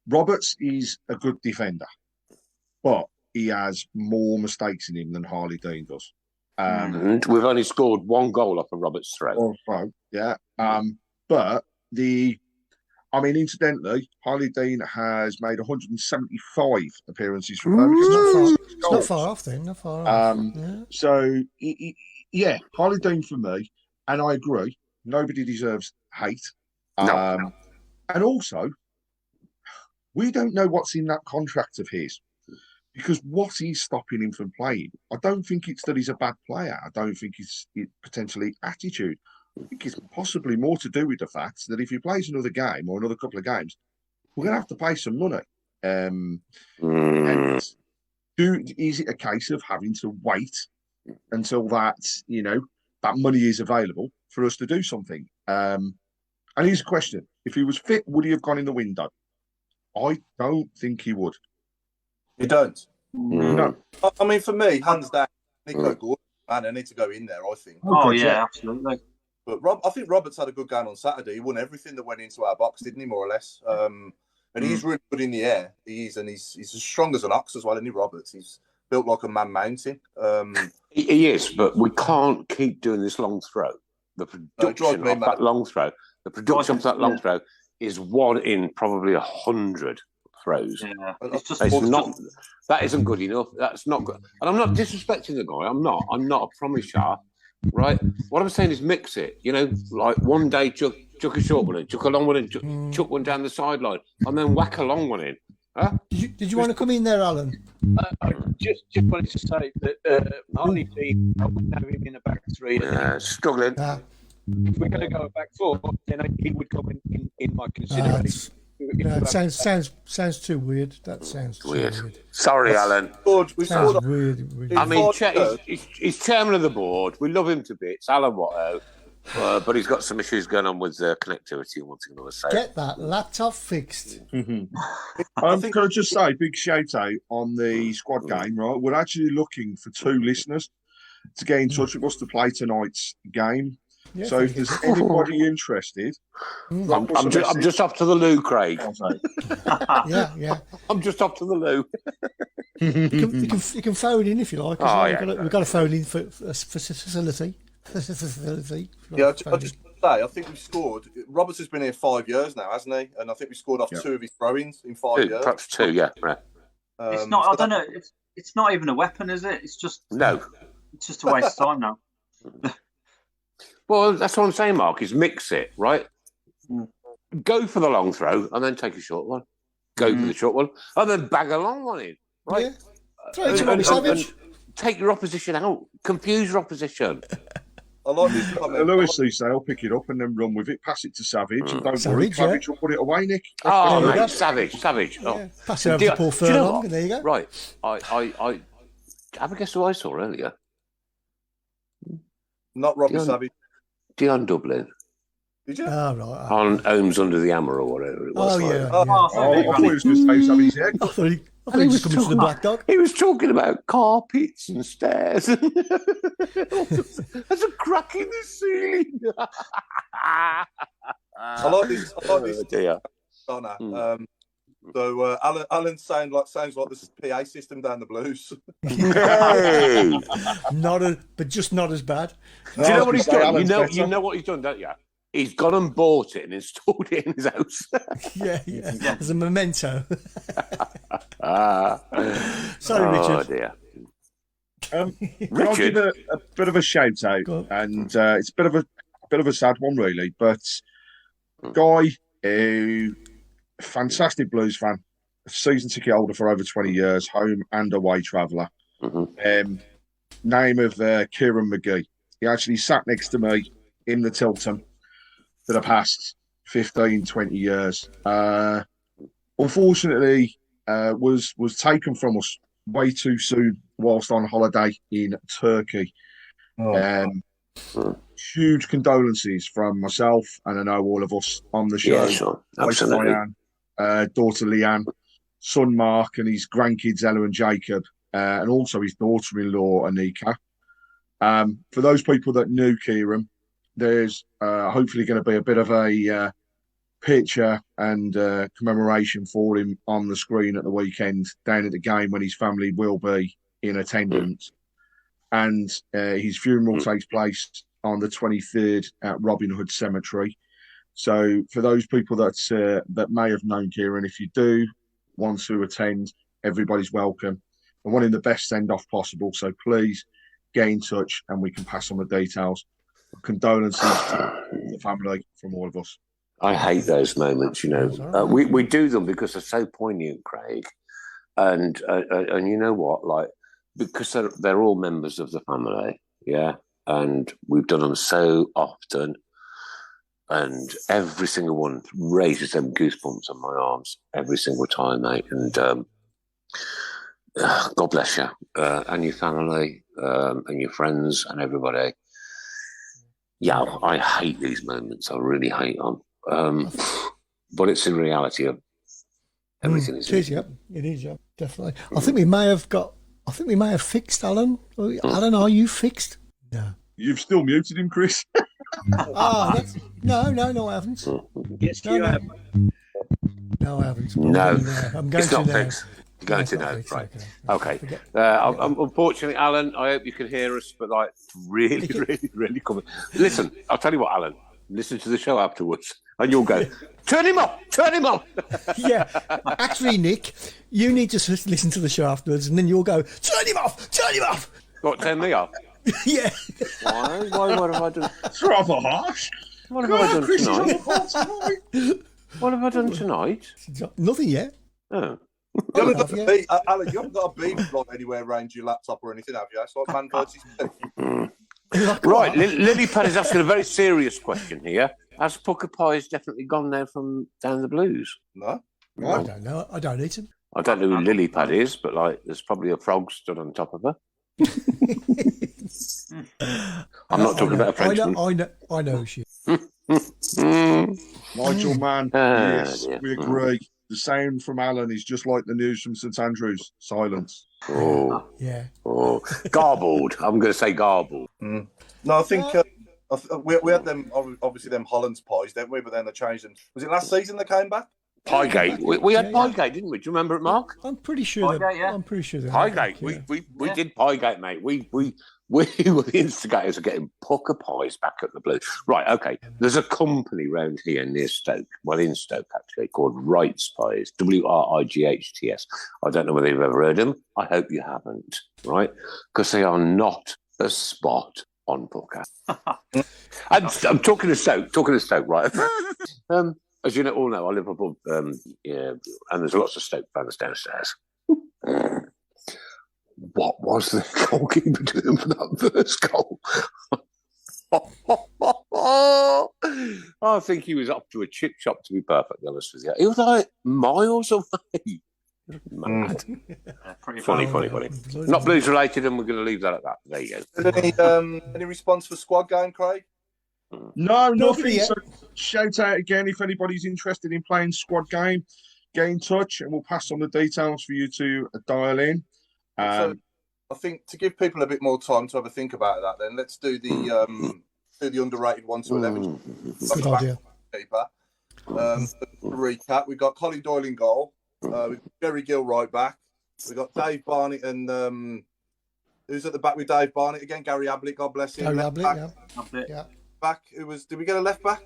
Roberts is a good defender, but he has more mistakes in him than Harley Dean does. And we've only scored 1 goal off of Roberts' throw. Yeah. But incidentally, Harley Dean has made 175 appearances for Birmingham. It's not far off then. Not far off. So, Harley Dean for me, and I agree, nobody deserves hate. No. And also, we don't know what's in that contract of his. Because what is stopping him from playing? I don't think it's that he's a bad player. I don't think it's potentially attitude. I think it's possibly more to do with the fact that if he plays another game or another couple of games, we're going to have to pay some money. And is it a case of having to wait until that money is available for us to do something? And here's a question. If he was fit, would he have gone in the window? I don't think he would. You don't? No. I mean, for me, hands down, Nico Gordon, man, I need to go in there, I think. Absolutely. But I think Roberts had a good game on Saturday. He won everything that went into our box, didn't he, more or less? And he's really good in the air. He is, and he's as strong as an ox as well, isn't he, Roberts? He's built like a man mountain. He is, but we can't keep doing this long throw. The production of that long throw is 1 in probably 100 throws. Yeah, it's just It's not. That isn't good enough. That's not good. And I'm not disrespecting the guy. I'm not. I promise you. Right. What I'm saying is mix it. You know, like one day chuck a short one in, chuck a long one in, chuck one down the sideline, and then whack a long one in. Huh? Did you want to come in there, Alan? I just wanted to say that Harley Dean, I wouldn't have him in a back three. Struggling. If we're going to go a back four, then he would come in my consideration. No, it sounds too weird. That sounds too weird. Sorry, Alan. We sounds weird. I mean, he's chairman of the board. We love him to bits, Alan Watto, but he's got some issues going on with connectivity and wanting another say. Get that laptop fixed. Can I just say, big shout out on the squad game, right? We're actually looking for 2 listeners to get in touch with us to play tonight's game. Yeah, so if there's anybody interested, I'm just off to the loo, Craig. yeah. I'm just off to the loo. You can phone in if you like. We've got a phone in for facility. Yeah, I just say, I think we've scored. Roberts has been here 5 years now, hasn't he? And I think we scored off 2 of his throw-ins in 5 years. Perhaps 2, yeah. Right. It's not. I don't know. It's not even a weapon, is it? It's just It's just a waste of time now. Well, that's what I'm saying, Mark, is mix it, right? Go for the long throw and then take a short one. Go for the short one and then bag a long one in, right? Yeah. Throw it to Robbie Savage. Take your opposition out. Confuse your opposition. I like this comment. Lewis I'll pick it up and then run with it, pass it to Savage, and don't worry, Savage will put it away, Nick. Mate, Savage. Oh. Pass it over to Paul Furlong, and there you go. Right. I have a guess who I saw earlier. Not Robbie Savage. Dion Dublin. Did you? Oh, right. On Holmes Under the Hammer or whatever it was. Oh, yeah. I thought he was going to say somebody's head. I thought he was coming to the Black Dog. He was talking about carpets and stairs. There's a crack in the ceiling. I like this. Oh, dear. So Alan sounds like this PA system down the Blues. Hey! But just not as bad. Do you know what he's done? You know what he's done, don't you? He's gone and bought it and installed it in his house. yeah. As a memento. Richard. Sorry, Oh dear. Richard, I'll give a bit of a shout out, and it's a bit of a sad one, really. But guy who. Fantastic Blues fan, season ticket holder for over 20 years, home and away traveller. Name of Kieran McGee. He actually sat next to me in the Tilton for the past 15, 20 years. Unfortunately, was taken from us way too soon whilst on holiday in Turkey. Huge condolences from myself, and I know all of us on the show. Yeah, sure. Absolutely. Daughter Leanne, son Mark, and his grandkids Ella and Jacob, and also his daughter-in-law Anika. For those people that knew Kieran, there's hopefully going to be a bit of a picture and commemoration for him on the screen at the weekend down at the game when his family will be in attendance. And his funeral takes place on the 23rd at Robin Hood Cemetery. So for those people that may have known Kieran, if you do want to attend, everybody's welcome. I want him the best send-off possible, so please get in touch and we can pass on the details. Condolences to the family from all of us. I hate those moments, you know. We do them because they're so poignant, Craig. And you know what? Like, because they're all members of the family, yeah? And we've done them so often. And every single one raises them goosebumps on my arms every single time, mate. And God bless you and your family and your friends and everybody. Yeah, I hate these moments. I really hate them. But it's the reality of everything. It is, yeah. It is, yeah, definitely. I think we may have fixed Alan. Alan, are you fixed? No. You've still muted him, Chris. No, I haven't. Yes, you have. No, I haven't. No, I'm going it's not to fixed. You're going to know, right? Okay. Yeah. Unfortunately, Alan, I hope you can hear us, but like, really coming. Listen, I'll tell you what, Alan. Listen to the show afterwards, And you'll go, turn him off. Yeah. Actually, Nick, you need to listen to the show afterwards, and then you'll go, turn him off. What, turn me off? Yeah. Why? What have I done? It's rather harsh. What have I done Chris is on tonight? the ball tonight. What have I done tonight? Nothing yet. Oh. You haven't got a beat, Alan, you haven't got a beam like anywhere around your laptop or anything, have you? It's like man versus Right, Lily Pad is asking a very serious question here. Has Pucker Pie's definitely gone now from down the Blues? No. I don't know. I don't eat them. I don't know who Lily Pad is, but like, there's probably a frog stood on top of her. I'm not talking about a Frenchman. I know she. Nigel, man, yes, yeah. we agree. The sound from Alan is just like the news from St Andrews. Silence. Oh, Yeah. oh, garbled. I'm going to say garbled. No, I think we had them, obviously, them Hollands pies, didn't we? But then they changed them. Was it last season they came back? Piegate. We had Piegate, didn't we? Do you remember it, Mark? I'm pretty sure. I'm pretty sure. Piegate. We did Piegate, mate. We were the instigators of getting Pucker Pies back at the Blue. Right, okay. There's a company round here near Stoke, well, in Stoke actually, called Wright's Pies, Wrights. I don't know whether you've ever heard of them. I hope you haven't, right? Because they are not a spot on Pucker. I'm talking to Stoke, right? As you all know, I live above, and there's lots of Stoke fans downstairs. What was the goalkeeper doing for that first goal? I think he was up to a chip shop, to be perfectly honest with you. He was like miles away. Mad. Funny. Not Blues related, and we're going to leave that at that. There you go. Any response for squad game, Craig? No, nothing. So shout out again if anybody's interested in playing squad game, get in touch and we'll pass on the details for you to dial in. So I think to give people a bit more time to have a think about that, then let's do the underrated 1 to 11. Good idea. Recap: we've got Colin Doyle in goal. We've got Jerry Gill right back. We've got Dave Barnett and who's at the back with Dave Barnett again? Gary Ablett, God bless him. Gary Ablett, yeah. Back. Did we get a left back?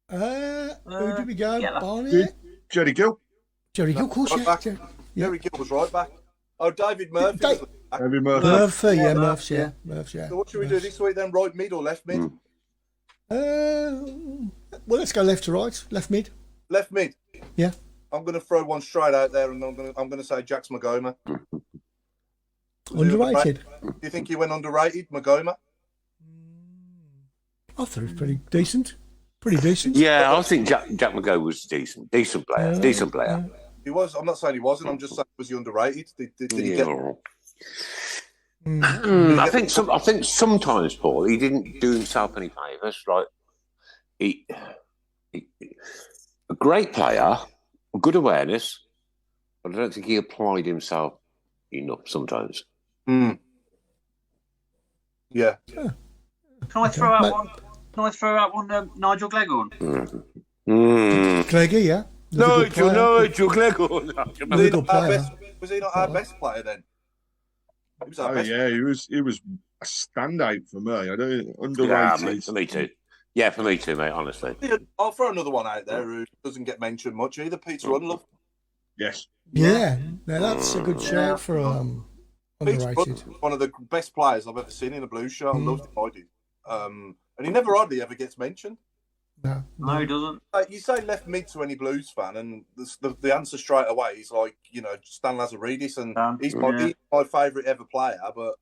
Who did we go? Barnett? Jerry Gill. Jerry Gill, of course, right yeah. Jerry Gill was right back. Oh, David Murphy. David Murphy. Murphs, yeah. So what should we do this week then? Right mid or left mid? Well, let's go left to right. Left mid. Left mid. Yeah. I'm going to throw one straight out there, and I'm going to say Jax Magoma. Underrated. Do you think he went underrated, Magoma? I thought he was pretty decent. Pretty decent. Yeah, I think Jack McGowan was decent. Decent player. He was. I'm not saying he wasn't. I'm just saying, was he underrated? Did he get? I think sometimes, Paul, he didn't do himself any favours. Right? He a great player, good awareness, but I don't think he applied himself enough sometimes. Yeah. Can I throw out one? Can I throw out one? Nigel Gleghorn. Glegor, yeah. Nigel Gleghorn. Was he not our best player then? He was our best. Yeah, he was a standout for me. I don't underrated. Yeah, for me too. Yeah, for me too, mate. Honestly, I'll throw another one out there who doesn't get mentioned much either. Peter Unlove. Yes. Yeah, now that's a good shout for underrated. One of the best players I've ever seen in a Blues shirt. I loved him. I did. And he never hardly ever gets mentioned. No, he doesn't. You say left mid to any Blues fan, and the answer straight away is Stan Lazaridis, and he's my favourite ever player. But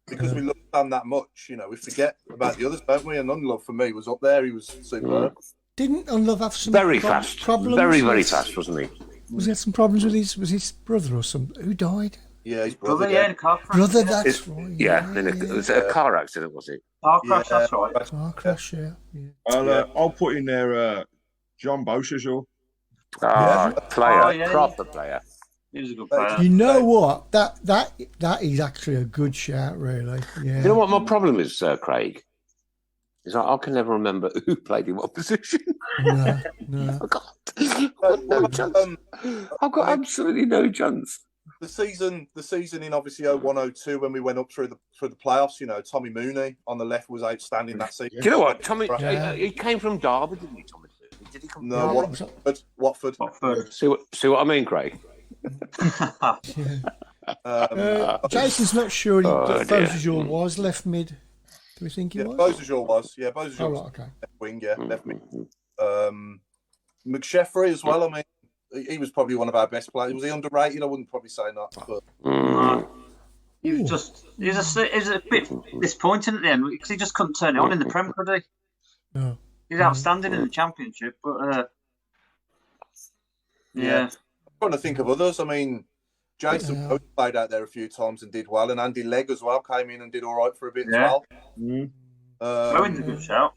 because we love Stan that much, we forget about the others, don't we? And Unlove for me was up there. He was superb. Didn't Unlove have some very fast, problems? Very fast, wasn't he? Was he had some problems with his brother or something? Who died? Yeah, his brother. In a car crash. Brother, that's right. Yeah, it was a car accident, was it? Car crash, that's right. Car crash, yeah. I'll put in there John Beauchesneau. Player, proper player. He was a good player. You know what? That is actually a good shout, really. Yeah. You know what my problem is, Craig? Is I can never remember who played in what position. No. I've got no chance. I've got absolutely no chance. the season in obviously 01-02 when we went up through the playoffs, Tommy Mooney on the left was outstanding that season. Do you know what? Tommy, he came from Derby, didn't he, Tommy? Did he come from Derby? Watford. See what I mean, Craig? Jason's not sure Beausejour was left mid. Do we think he was? Beausejour was. Yeah, Beausejour was okay. left wing, left mid. McSheffrey as well. I mean, he was probably one of our best players. Was he underrated? I wouldn't probably say that. But... He was a bit disappointing at the end because he just couldn't turn it on in the Prem, could he? No. He's outstanding in the Championship, but I'm trying to think of others. I mean, Jason Bowie played out there a few times and did well, and Andy Legg as well came in and did all right for a bit as well. Bowen's a good shout.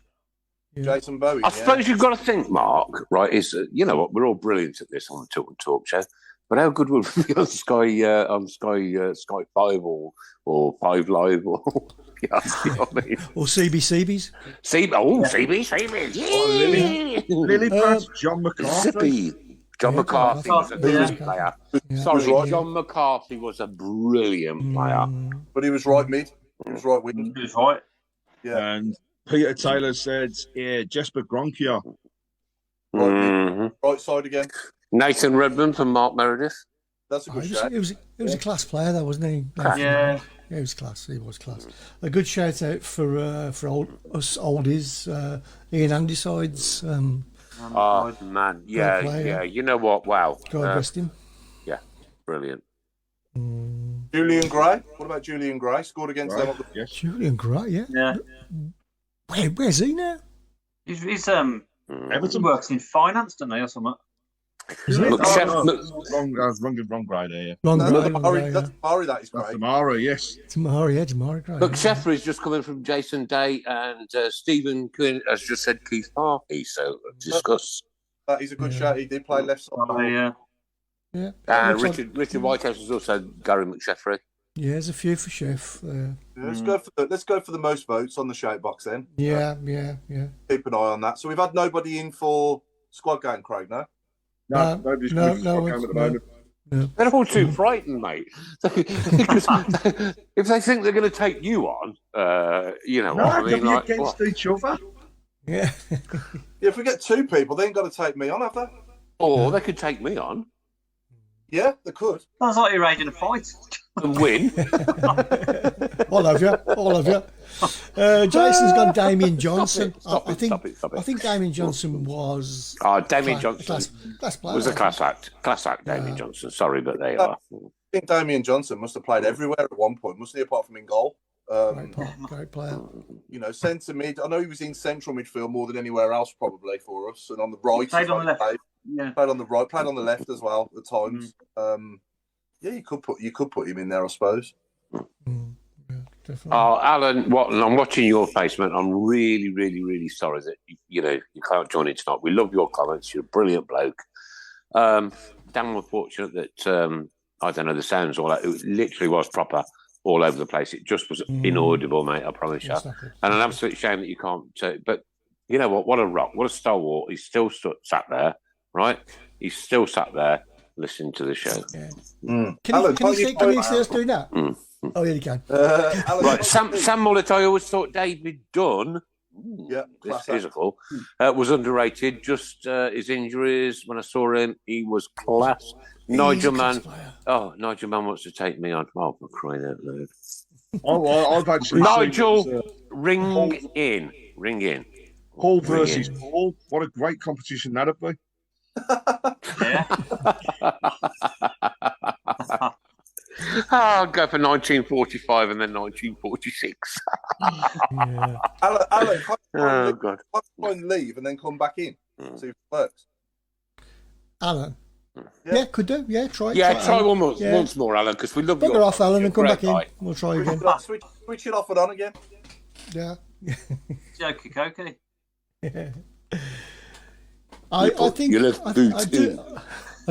Jason Bowie. I suppose you've got to think, Mark. Right? Is you know what? We're all brilliant at this on the Tilton Talk Show, but how good would we be on Sky 5 or 5 Live or you know what I mean? Or CBCBs? CBCBs. Yeah. Lily Pass, John McCarthy. John McCarthy was a brilliant player. Yeah. Sorry, John McCarthy was a brilliant player. But he was right mid. He was right wing. He was right. Yeah. And Peter Taylor said, Jesper Gronkia. Right side again. Nathan Redmond from Mark Meredith. That's a good shout. He was a class player, though, wasn't he? Yeah. He was class. He was class. A good shout out for us oldies, Ian Andysides. Oh man, yeah. You know what? Wow. God rest him. Yeah, brilliant. Julian Gray. What about Julian Gray? Scored against them. Yes. Julian Gray, Yeah. Where's he now? He's Everton works in finance, doesn't he, or something? wrong grade there. That's Murray, that is great. Tamara, yes. Tamari Gray. Look, Sheffrey's just coming from Jason Day, and Stephen Quinn has just said Keith Harvey. So discuss. That is a good shout. He did play left side. Yeah. And Richard Whitehouse is also Gary McSheffrey. Yeah, there's a few for Chef. Let's go for the most votes on the shout box then. Yeah. Keep an eye on that. So we've had nobody in for squad game, Craig. No. Nobody's No, at the moment. They're all too frightened, mate. Because if they think they're going to take you on, you know what I mean? Like, against each other. Yeah. If we get 2 people, they ain't got to take me on, have they? Or they could take me on Yeah, they could. Sounds like you're raging a fight. and win. All of you. Jason's gone Damien Johnson. Stop it. I think Damien Johnson was. Damien Johnson class player, was a class act. Class act, Damien Johnson. Sorry, but they are. I think Damien Johnson must have played everywhere at one point, mustn't he? Apart from in goal. Great player. Centre mid. I know he was in central midfield more than anywhere else, probably for us. And on the right, Played on the left. Played on the right, played on the left as well at times. You could put him in there, I suppose. Definitely. Oh, Alan, I'm watching your face, man. I'm really, really, really sorry that you can't join in tonight. We love your comments. You're a brilliant bloke. Damn unfortunate that I don't know the sounds all that. It literally was proper all over the place. It just was inaudible, mate. I promise you. And an absolute shame that you can't. But you know what? What a rock! What a stalwart! He's still sat there, right? He's still sat there listening to the show. Yeah. Can you see us doing that? Oh, yeah, you can. Right, Sam Mullet, I always thought David Dunn, this physical, was underrated. Just his injuries, when I saw him, he was class. Nigel Mann wants to take me on. Oh, for crying out loud. I've actually Nigel, ring in. Paul versus Paul. What a great competition that'd be. Yeah. I'll go for 1945 and then 1946. Alan, God. Try and leave and then come back in. See if it works. Alan. Yeah, could do. Yeah, try. Try once more, Alan, because we love you. Bugger off, Alan, and come back in. We'll try again. Switch it off and on again. Yeah. Jokey. Yeah. I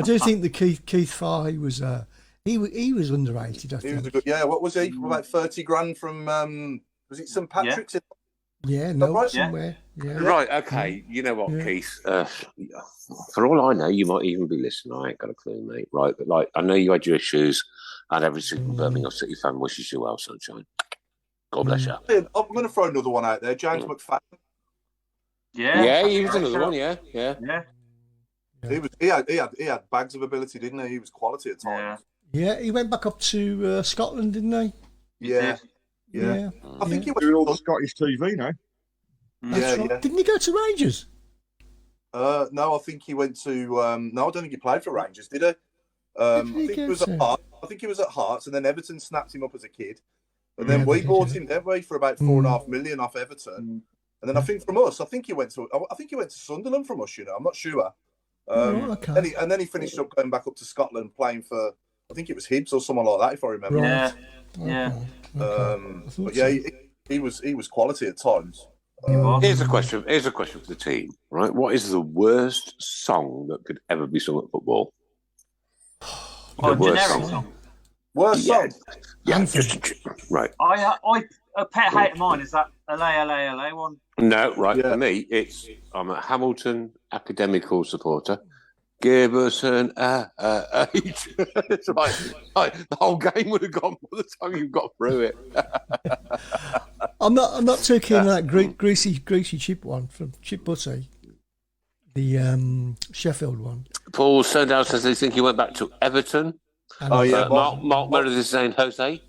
do think that Keith Farley was he was underrated. I think. He was a good. Yeah, what was he? About 30 grand from was it St Patrick's? Yeah, right? somewhere. Yeah. Right, okay. You know what, Keith? For all I know, you might even be listening. I ain't got a clue, mate. Right, but like, I know you had your issues, and every single Birmingham City fan wishes you well, sunshine. God bless you. I'm going to throw another one out there. James McFadden. Yeah, he was another one. Yeah. He had bags of ability, didn't he? He was quality at times. Yeah, he went back up to Scotland, didn't he? Yeah. I think he went doing all the Scottish TV now. Right. Didn't he go to Rangers? No, I think he went to. No, I don't think he played for Rangers, did he? I think he was at Hearts. I think he was at Hearts, and then Everton snapped him up as a kid, and then we bought him, didn't we, for about $4.5 million off Everton. And then I think from us, I think he went to Sunderland from us. I'm not sure. Okay. And then he finished up going back up to Scotland, playing for, I think it was Hibs or someone like that, if I remember. Right. Yeah. But yeah, he was quality at times. Here's a question for the team, right? What is the worst song that could ever be sung at football? Generic song. Worst song? Yeah, right. A pet hate of mine is that LA one. No, right. For me, I'm a Hamilton academical supporter. Give us an age. It's like the whole game would have gone by the time you got through it. I'm not too keen on that greasy chip one from Chip Butty, the Sheffield one. Paul Sundown says they think he went back to Everton. Mark Meredith is saying Jose.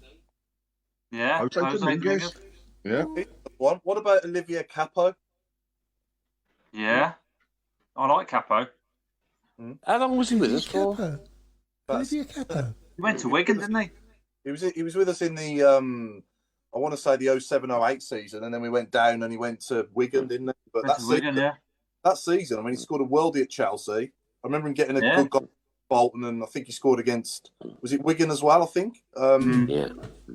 Yeah, Jose Dominguez. Yeah. What about Olivier Capo? Yeah, I like Capo. How long was he with us for? Olivier Capo. He went to Wigan, didn't he? He was with us in the I want to say the 07-08 season, and then we went down and he went to Wigan, didn't he? But that season, I mean, he scored a worldie at Chelsea. I remember him getting a good goal at Bolton, and I think he scored against, was it Wigan as well, I think? Yeah.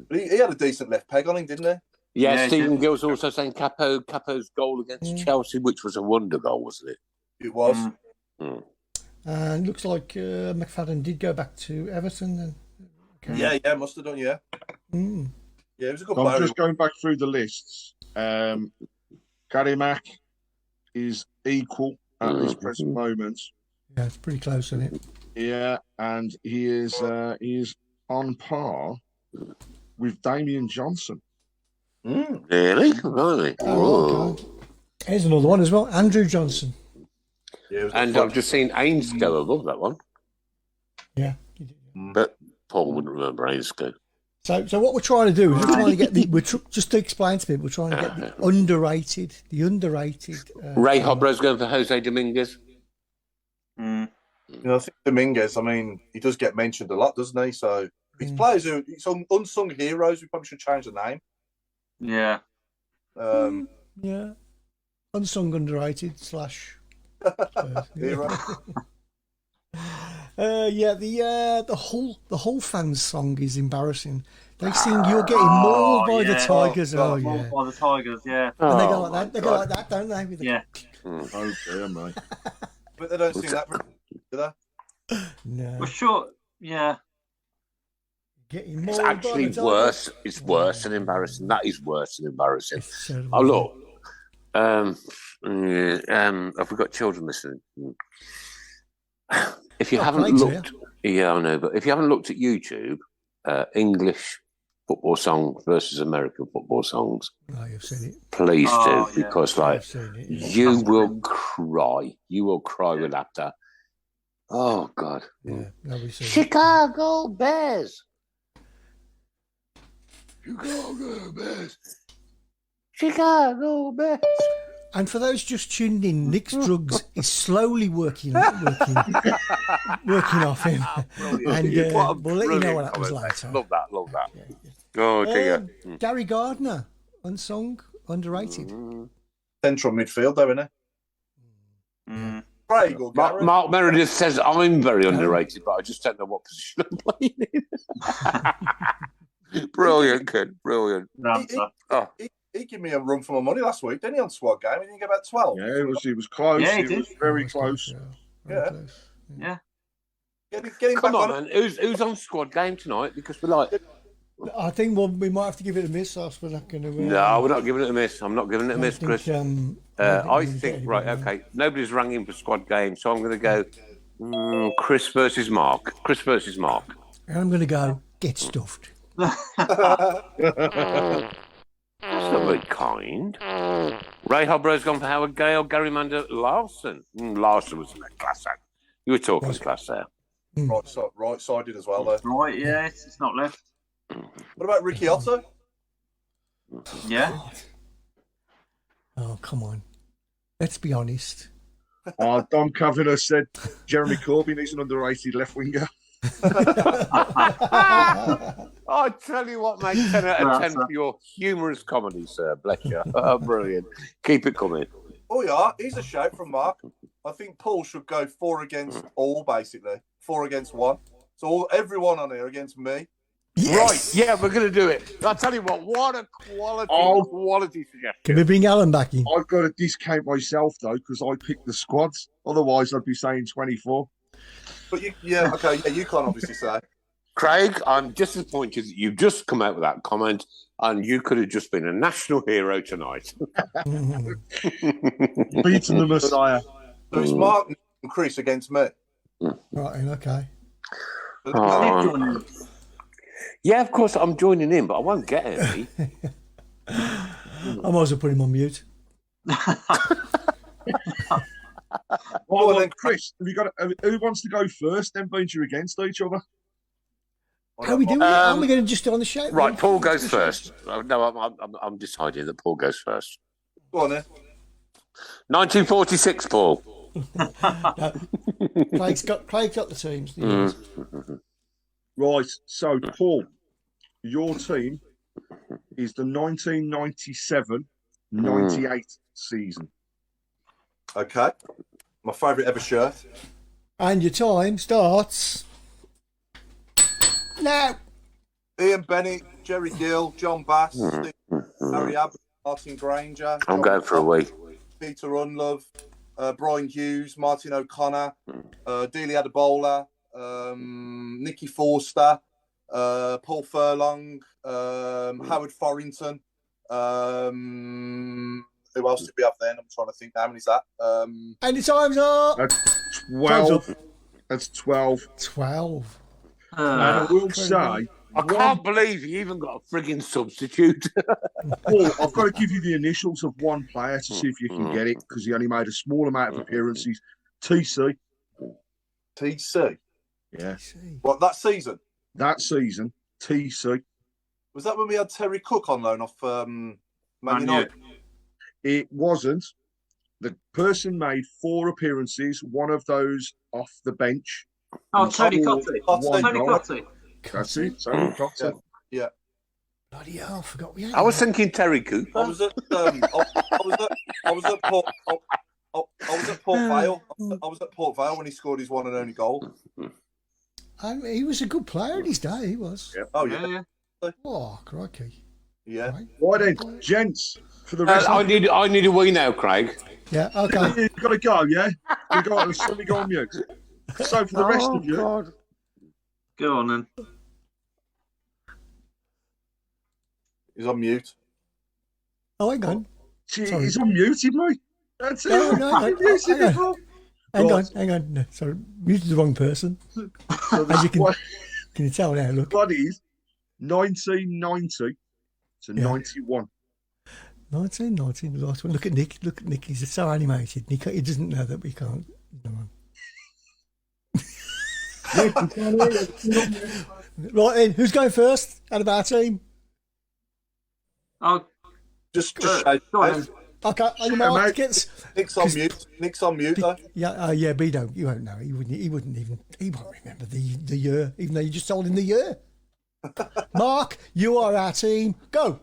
But he had a decent left peg on him, didn't he? Yeah, Stephen Gill's also saying Capo's goal against Chelsea, which was a wonder goal, wasn't it? It was. And looks like McFadden did go back to Everton then. Okay. Yeah, must have done, yeah. Yeah, it was a good player. I'm just going back through the lists. Gary Mack is equal at this present moment. Yeah, it's pretty close, isn't it? Yeah, and he is on par with Damian Johnson. Really? Really? Oh, here's another one as well, Andrew Johnson. Yeah, and I've just seen Ainsley go above that one. Yeah. But Paul wouldn't remember Ainsley. So what we're trying to do is we're trying to get just to explain to people, we're trying to get the underrated. Ray Hobro's going for Jose Dominguez. I think Dominguez, I mean, he does get mentioned a lot, doesn't he? So it's players who, it's unsung heroes. We probably should change the name. Yeah. Yeah. Unsung underrated / hero. The whole fans song is embarrassing. They sing "You're Getting Mauled by the Tigers." Mauled by the Tigers, yeah. And they go like that. They go like that, don't they? Yeah. Oh dear, mate. But they don't sing that, do they? No. Well, sure. Yeah. Getting mauled. It's actually worse. It's worse than embarrassing. That is worse than embarrassing. Oh look. Have we got children listening? If you haven't looked, I know, but if you haven't looked at YouTube, English football songs versus American football songs, you've seen it. Please do, because you will cry. You will cry with laughter. Oh God! Yeah, Chicago Bears. Chicago Bears. Chicago Bears. And for those just tuning in, Nick's drugs is slowly working off him. And we'll let you know what happens later. Love that. Yeah. Oh dear. Gary Gardner, unsung, underrated. Central midfield, though, isn't he? Craig or Gary? Mark Meredith says I'm very underrated, but I just don't know what position I'm playing in. Brilliant, kid. Brilliant. He gave me a run for my money last week, didn't he, on squad game? He didn't get about 12. Yeah, it was close. Yeah, it was very close. Yeah. Get him Come back on, man. Who's on squad game tonight? Because we're like, I think we might have to give it a miss. Else we're not going to. No, we're not giving it a miss. I'm not giving it a miss, Chris. I think right. Okay, nobody's rung in for squad games, so I'm going to go Chris versus Mark. Chris versus Mark. And I'm going to go get stuffed. That's not very kind. Ray Hobro's gone for Howard Gale. Gary Mander Larson. Larson was in that class act. You were talking class there. Right-sided as well, though. Right, yeah, it's not left. What about Ricky Otto? Yeah. Oh, come on. Let's be honest. Dom Kavanagh said Jeremy Corbyn is an underrated left winger. I tell you what, mate, 10 out of 10 for your humorous comedy, sir. Bless you. Oh, brilliant. Keep it coming. Oh, yeah, he's a shout from Mark. I think Paul should go 4 against all, basically. 4 against 1. So everyone on here against me. Yes. Right, yeah, we're going to do it. I'll tell you what a quality suggestion. Can we bring Alan back in? I've got to discount myself, though, because I picked the squads. Otherwise, I'd be saying 24. But you can't obviously say. Craig, I'm disappointed that you've just come out with that comment and you could have just been a national hero tonight. Beating the Messiah. So it's Mark and Chris against me. Right, okay. Yeah, of course, I'm joining in, but I won't get any. I might as well put him on mute. Well, then, Chris, have you got? Who wants to go first? Then both you against each other. How are we doing? Are we going to just do on the show? Right, Paul goes first. No, I'm deciding that Paul goes first. Go on then. 1946, Paul. No. Craig's got the teams. Right, so Paul, your team is the 1997-98 season. Okay. My favourite ever shirt. And your time starts now. Ian Bennett, Jerry Gill, John Bass, Steve, Harry Abbott, Martin Granger. I'm going for a week. Peter Unlove, Brian Hughes, Martin O'Connor, Dealey Adebola, Nicky Forster, Paul Furlong, Howard Forrington. Who else did we have then? I'm trying to think. How many is that? And the time's up. That's 12. That's 12. 12. And I will say, I can't believe you even got a frigging substitute. Paul, I've got to give you the initials of one player to see if you can get it, because he only made a small amount of appearances. TC. TC? Yeah. What, that season? That season, TC. Was that when we had Terry Cook on loan off Man United? It wasn't. The person made 4 appearances, one of those off the bench. Oh, Tony Cottee. Tony Cottee. That's it. Tony Cottee. Yeah. Bloody hell, I forgot we had I was thinking Terry Cooper. I was at Port Vale. I was at Port Vale when he scored his one and only goal. He was a good player in his day, he was. Yeah. Oh, yeah. Oh, crikey. Yeah. Right then, gents, for the rest I need a wee now, Craig. Yeah, okay. You've got to go, yeah? Let me go on mute. So for the rest of you... God. Go on then. He's on mute. Oh, hang on. He's unmuted, mate. That's it. No, hang on. No, sorry, muted the wrong person. As you can you tell now, look. What is 1990 to 91. 1990, the last one. Look at Nick. He's so animated. Nick, he doesn't know that we can't. Right then, who's going first out of our team? Oh, just go on. Okay, on your mark, Nick's on mute. Nick's on mute though. Yeah, but you won't know. He won't remember the year, even though you just told him the year. Mark, you are our team. Go.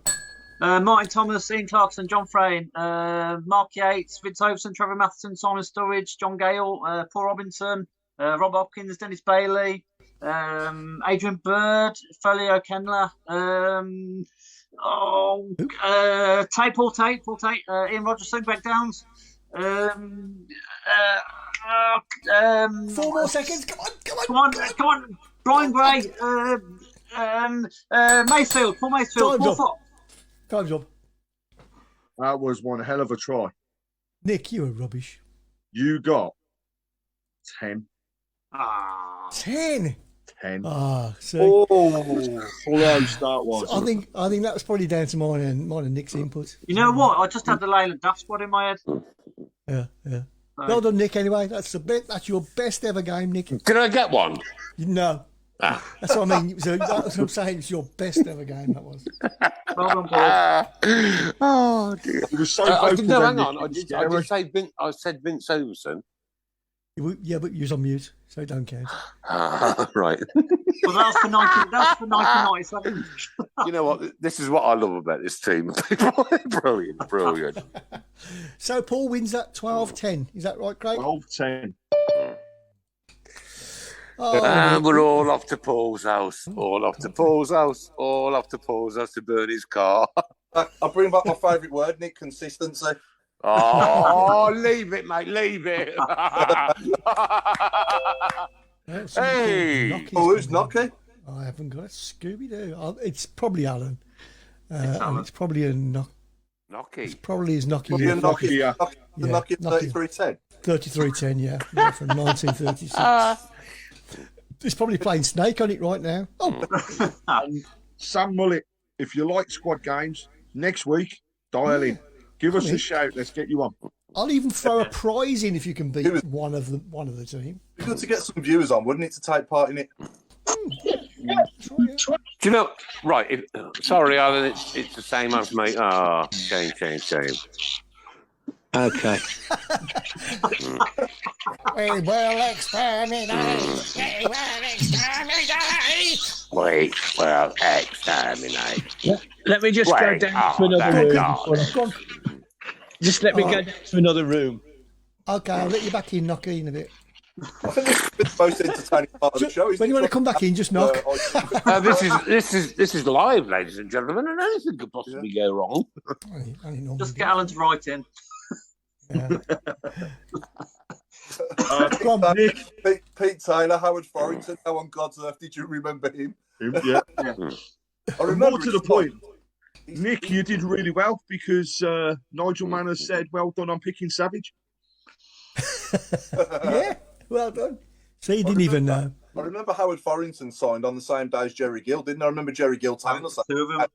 Martin Thomas, Ian Clarkson, John Frayne, Mark Yates, Vince Overton, Trevor Matheson, Simon Sturridge, John Gale, Paul Robinson, Rob Hopkins, Dennis Bailey, Adrian Bird, Folio Kenler, Paul Tate, Ian Rogerson, Greg Downs. 4 more seconds. Come on. Brian Gray, Mayfield, Paul Mayfield, Time's up. 4 foot. Time's up. That was one hell of a try. Nick, you were rubbish. You got 10. 10. 10. See. Close that was. So I think that was probably down to mine and Nick's input. You know what? I just had the Leyland Duff squad in my head. Yeah. Well done, Nick. Anyway, that's your best ever game, Nick. Did I get one? No. That's what I mean. So that's what I'm saying. It's your best ever game. That was. Well done, boys. Oh dear. It was so No, vocal hang then, on. Nick. I did say I said Vince Overson. Yeah, but you was on mute, so it don't count. Right. Well, that's for 1997. You know what? This is what I love about this team. Brilliant. So Paul wins that 12-10. Is that right, Craig? 12-10. And we're all off to Paul's house. All off to Paul's house to burn his car. I'll bring back my favourite word, Nick, consistency. Oh, leave it, mate. Leave it. Hey. Who's Nocky? I haven't got it. Scooby-Doo. It's probably Alan. And it's probably a Nocky. It's probably his Nocky. The Nocky 3310. 3310, yeah from 1936. He's probably playing Snake on it right now. Sam Mullet, if you like squad games, next week, dial in. Give us a shout. Let's get you on. I'll even throw a prize in if you can beat one of the team. It'd be good to get some viewers on, wouldn't it, to take part in it? Do you know? Right. Sorry, Alan. It's the same as me. Oh, shame. Okay. We will exterminate. Let me just go down to another room. Just let me go down to another room. Okay, I'll let you back in, knock in a bit. I think this is the most entertaining part of the show. When you want to come back in, just knock. This is live, ladies and gentlemen, and anything could possibly go wrong. Just get Alan to write in. Yeah. Pete Taylor, Howard Forrington. How on God's earth did you remember him? Yeah. I remember. More to the point, Nick, you did really well because Nigel Manners said, "Well done on picking Savage." Yeah, well done. So you didn't even know. I remember Howard Forrington signed on the same day as Jerry Gill, didn't I? Remember Jerry Gill telling us that. Two of them.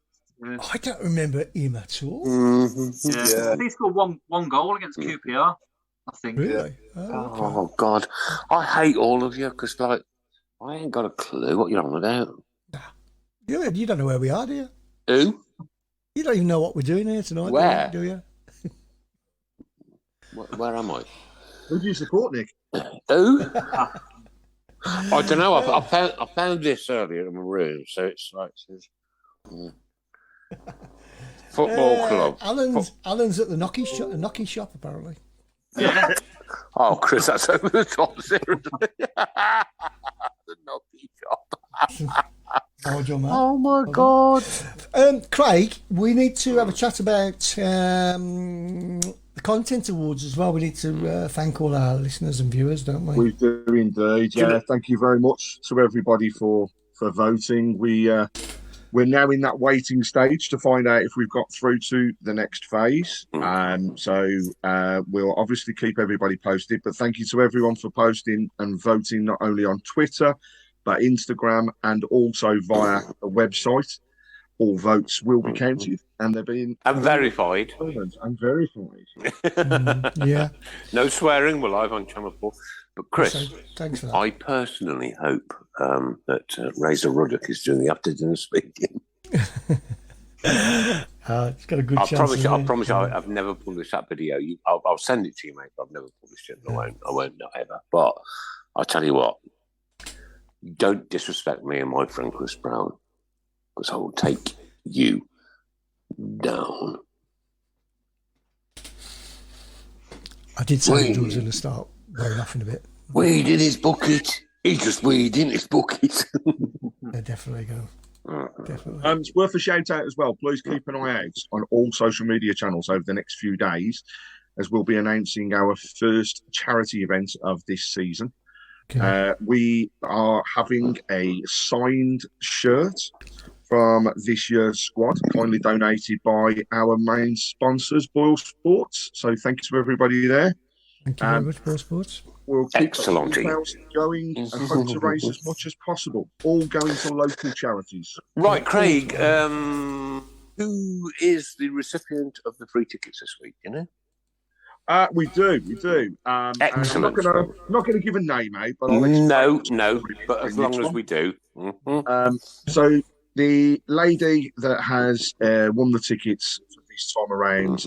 I don't remember him at all. Yeah. I think he scored one goal against QPR, I think. Really? Yeah. Oh God, I hate all of you because I ain't got a clue what you're on about. You don't know where we are, do you? Who? You don't even know what we're doing here tonight. Where? Do you? Where am I? Who do you support, Nick? Who? I don't know. I found this earlier in my room, so it's like football club. Alan's at the Nocky shop apparently. Yeah. Oh, Chris, that's over the top, seriously. The Nocky shop. Oh my God. Craig, we need to have a chat about the Content Awards as well. We need to thank all our listeners and viewers, don't we? We do indeed. Yeah, thank you very much to everybody for voting. We're now in that waiting stage to find out if we've got through to the next phase. So we'll obviously keep everybody posted. But thank you to everyone for posting and voting, not only on Twitter, but Instagram and also via the website. All votes will be counted and they're being verified. And verified. Yeah. No swearing. We're live on Channel 4. But Chris, thanks for that. I personally hope that Razor Ruddock is doing the after-dinner speaking. It's got a good chance. I promise you, I've never published that video. I'll send it to you, mate, but I've never published it. I won't not ever. But I'll tell you what, don't disrespect me and my friend Chris Brown, because I will take you down. I did say he was going to start wearing off in a bit. Weed in his bucket. He's just weed in his bucket. Yeah, definitely go. Definitely. It's worth a shout out as well. Please keep an eye out on all social media channels over the next few days, as we'll be announcing our first charity event of this season. Okay. We are having a signed shirt from this year's squad, kindly donated by our main sponsors, Boyle Sports. So thank you to everybody there. Thank you very much, Boyle Sports. We'll keep Excellent. the emails going and hope to raise as much as possible, all going to local charities. Right, Craig, who is the recipient of the free tickets this week, you know? We do. Excellent. I'm not going to give a name out, but I'll explain. No, but as long as we do. So the lady that has won the tickets for this time around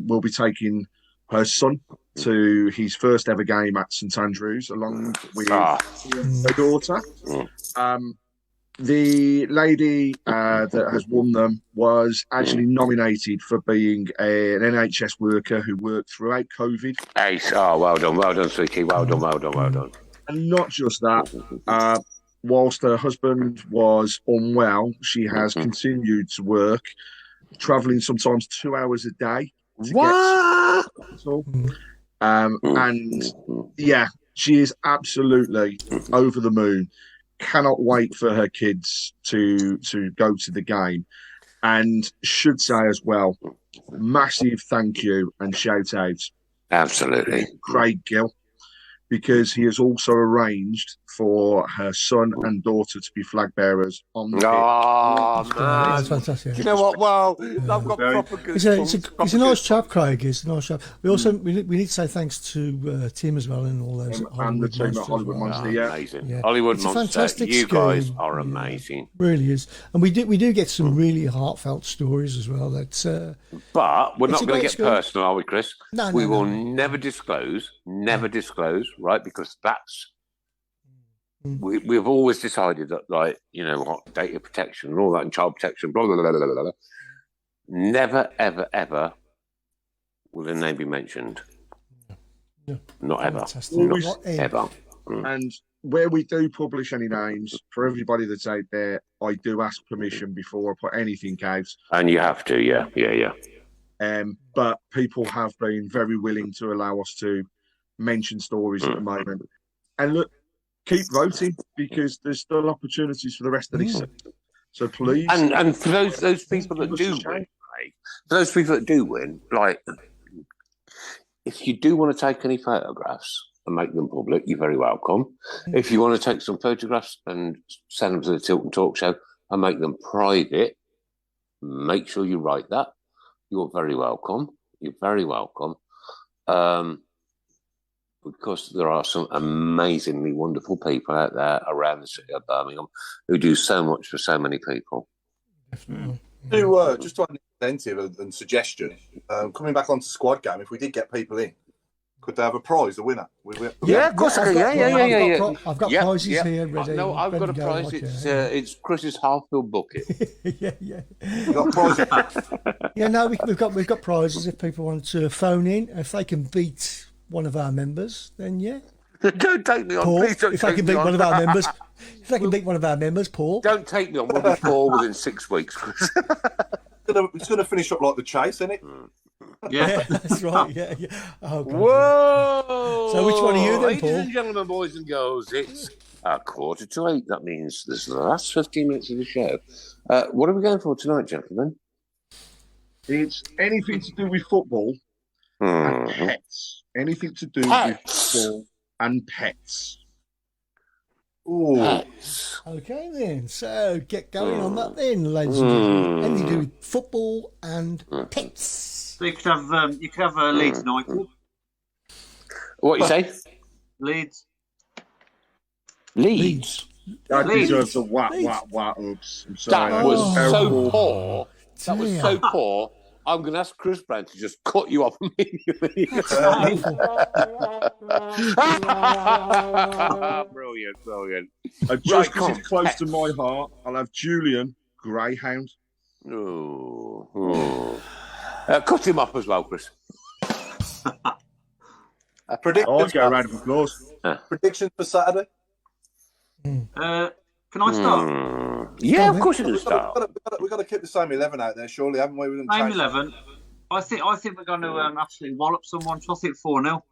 will be taking her son to his first ever game at St Andrews, along with her daughter. The lady that has won them was actually nominated for being an NHS worker who worked throughout COVID. Ace. Oh, well done, Sweetie. Well done. And not just that, whilst her husband was unwell, she has continued to work, travelling sometimes 2 hours a day to get to the hospital. And yeah, she is absolutely over the moon. Cannot wait for her kids to go to the game, and should say as well, massive thank you and shout out, absolutely, Craig Gill, because he has also arranged for her son and daughter to be flag bearers on the pitch. Man. That's fantastic. You know what? Well, I've got proper good. He's a nice chap, Craig. He's a nice chap. We also we need to say thanks to Tim as well and all those and the team at Hollywood Monster. Amazing. Hollywood Monster. Fantastic you scheme. guys are amazing. Really is, and we do get some really heartfelt stories as well. That's but we're it's not a going to great get school. personal, are we, Chris? No, we will no. never disclose, right? Because that's we've always decided that, like, you know what, data protection and all that, and child protection, blah blah blah blah blah blah. Never, ever will a name be mentioned. No. Not ever. Fantastic. Not ever. And where we do publish any names, for everybody that's out there, I do ask permission before I put anything out. And you have to, yeah. But people have been very willing to allow us to mention stories at the moment. And look, keep voting, because there's still opportunities for the rest of this season. So please. And for those people that do win, for those people that do win, like, if you do want to take any photographs and make them public, you're very welcome. If you want to take some photographs and send them to the Tilton Talk Show and make them private, make sure you write that. You're very welcome. Because there are some amazingly wonderful people out there around the city of Birmingham who do so much for so many people. Just on an incentive and suggestion, coming back onto squad game, if we did get people in, could they have a prize, a winner? Yeah, of course. Yeah. I've got prizes here ready. No, I've got a prize. It's Chris's half-filled bucket. yeah. You got prizes? Yeah, no, we've got prizes if people want to phone in. If they can beat one of our members, then yeah. Don't take me on, Paul, please. Don't if they take can me beat on. one of our members, Paul. Don't take me on. We'll be 4 within 6 weeks, Chris. It's going to finish up like the chase, isn't it? Yeah, that's right. Yeah. Oh, God. Whoa! So which one are you then, Ladies Paul? and gentlemen, boys and girls, it's 7:45. That means this is the last 15 minutes of the show. What are we going for tonight, gentlemen? It's anything to do with football and pets. Anything to do with football and pets. Ooh. Pets. Okay then, so get going on that then, ladies and gentlemen. Anything to do with football and pets. So you could have Leeds United. What you say? Leeds. That Leeds. deserves a whack. Oops. I'm sorry. That was terrible. so poor. That was so poor. I'm going to ask Chris Brown to just cut you off immediately. Brilliant. Just because it's close to my heart, I'll have Julian Greyhound. Cut him off as well, Chris. I'll go round of applause. Predictions for Saturday? Can I start? Yeah, of course you can start. We've got to keep the same 11 out there, surely, haven't we? Same 11. I think we're going to absolutely wallop someone. So I think 4-0.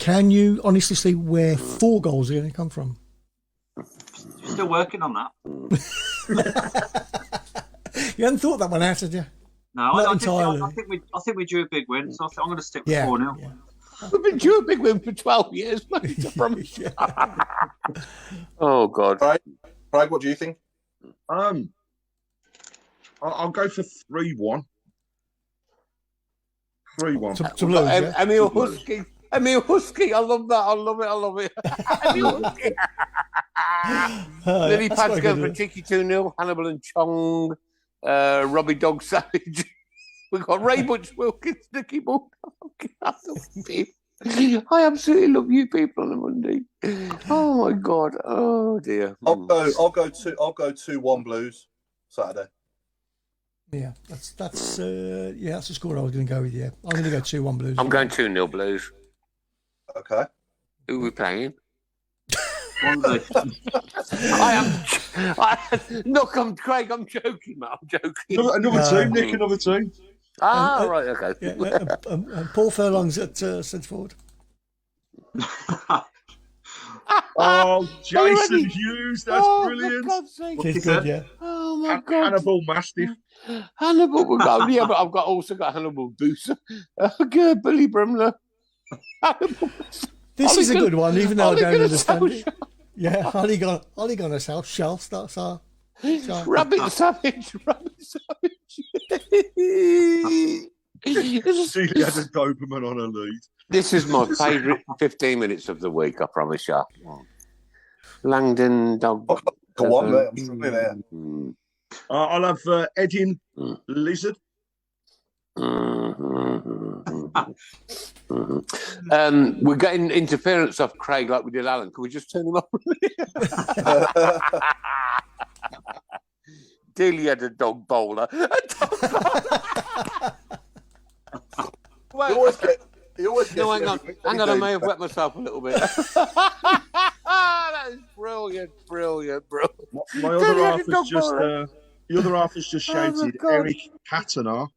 can you honestly see where 4 goals are going to come from? Still working on that. You hadn't thought that one out, had you? No, Not I entirely. think we drew a big win, so I'm going to stick with 4-0. Yeah. We've been due a big win for 12 years, mate. I promise you. Oh, God. Craig, what do you think? I'll go for 3-1. 3-1. To Blues, yeah? Emil Husky. Emil Husky. I love that. I love it. Emil Husky. Lily Pad's going for Tiki 2-0. Hannibal and Chong. Robbie Dog Savage. We've got Ray Butch Wilkins, Nicky Bulldog. I absolutely love you people on a Monday. Oh my God. Oh dear. I'll go 2-1 Blues Saturday. Yeah, that's the score I was going to go with. Yeah, I'm going to go 2-1 Blues. I'm going 2-0 Blues. Okay. Who are we playing? One Look, Craig. I'm joking, mate. I'm joking. Another team, Nick. Another team. Right. Okay. Yeah, and Paul Furlong's at centre forward. Oh, Jason Hughes. That's brilliant. For God's sake. He's good, yeah. Oh my God. Hannibal Mastiff. Hannibal. Yeah, but I've also got Hannibal Booser. Good, Billy Brimler. Hannibal. This is a good one, even though I don't understand it. Social. Yeah, Holly gone herself. Shell starts our. Rabbit Savage. Celia had a Doberman on her lead. This is my favourite 15 minutes of the week, I promise you. Langdon Dog. Go on, mate. I'm struggling there. I'll have Edding Lizard. We're getting interference off Craig like we did Alan. Can we just turn him off? Dearly had a dog bowler. He always gets No, hang on. I may have wet myself a little bit. That is brilliant. My other half has just the other half has just shouted Eric Cantona.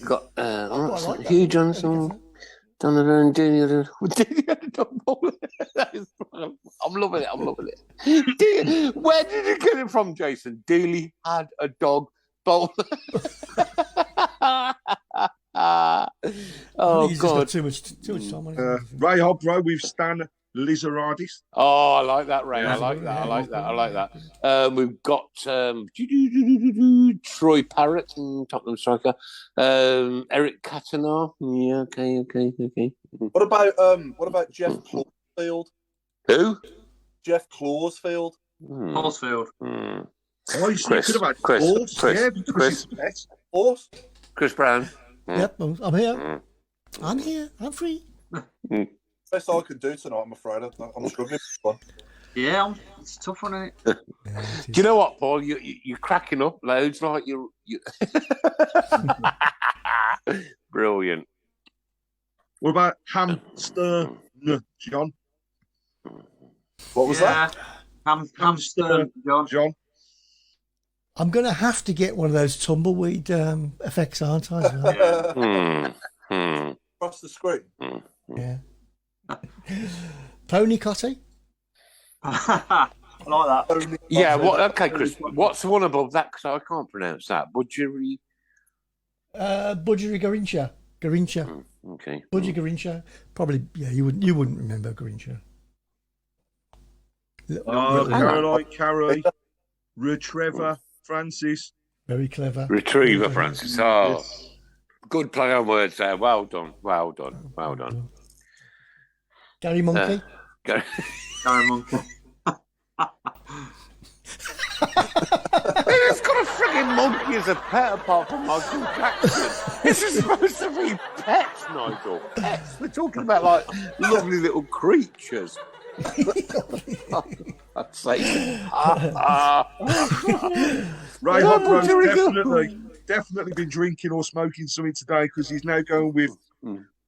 Got Hugh Johnson, Donovan, Dealey had a dog bowler. I'm loving it. Where did you get it from, Jason? Dealey had a dog bowler. Oh God! Too much time on it. Ray Hobro with Stan Lizaradis. Oh, I like that, Ray. I like that. We've got Troy Parrott, Tottenham striker. Eric Cantona. Yeah, okay. What about Jeff Clausfield? Who? Jeff Clausfield. Horsfield. Oh, you could have had Chris. Yeah, because it's pet. Horse. Chris Brown. Yep, I'm here. I'm here. I'm free. Best I could do tonight, I'm afraid. I'm struggling with this one. Yeah, it's a tough one, isn't it? Do you know what, Paul? You're cracking up loads like you. Brilliant. What about Hamster John? What was that? Hamster John. I'm going to have to get one of those tumbleweed effects, aren't I? As well? Across the screen. Yeah. Pony Cotty? I like that. Yeah. Okay, Chris. What's the one above that? Because I can't pronounce that. Budgery. Budgery Garincha. Okay. Budgie Garincha. Probably. Yeah, you wouldn't remember Garincha. Caroline Carey, Trevor Francis. Very clever. Retriever Francis. Oh, yes. Good play on words there. Well done. Gary Monkey. Gary Monkey. It's got a frigging monkey as a pet apart from Michael Jackson. This is supposed to be pets, Nigel. Pets. We're talking about like lovely little creatures. I'd say. Ray Hobro's definitely been drinking or smoking something today because he's now going with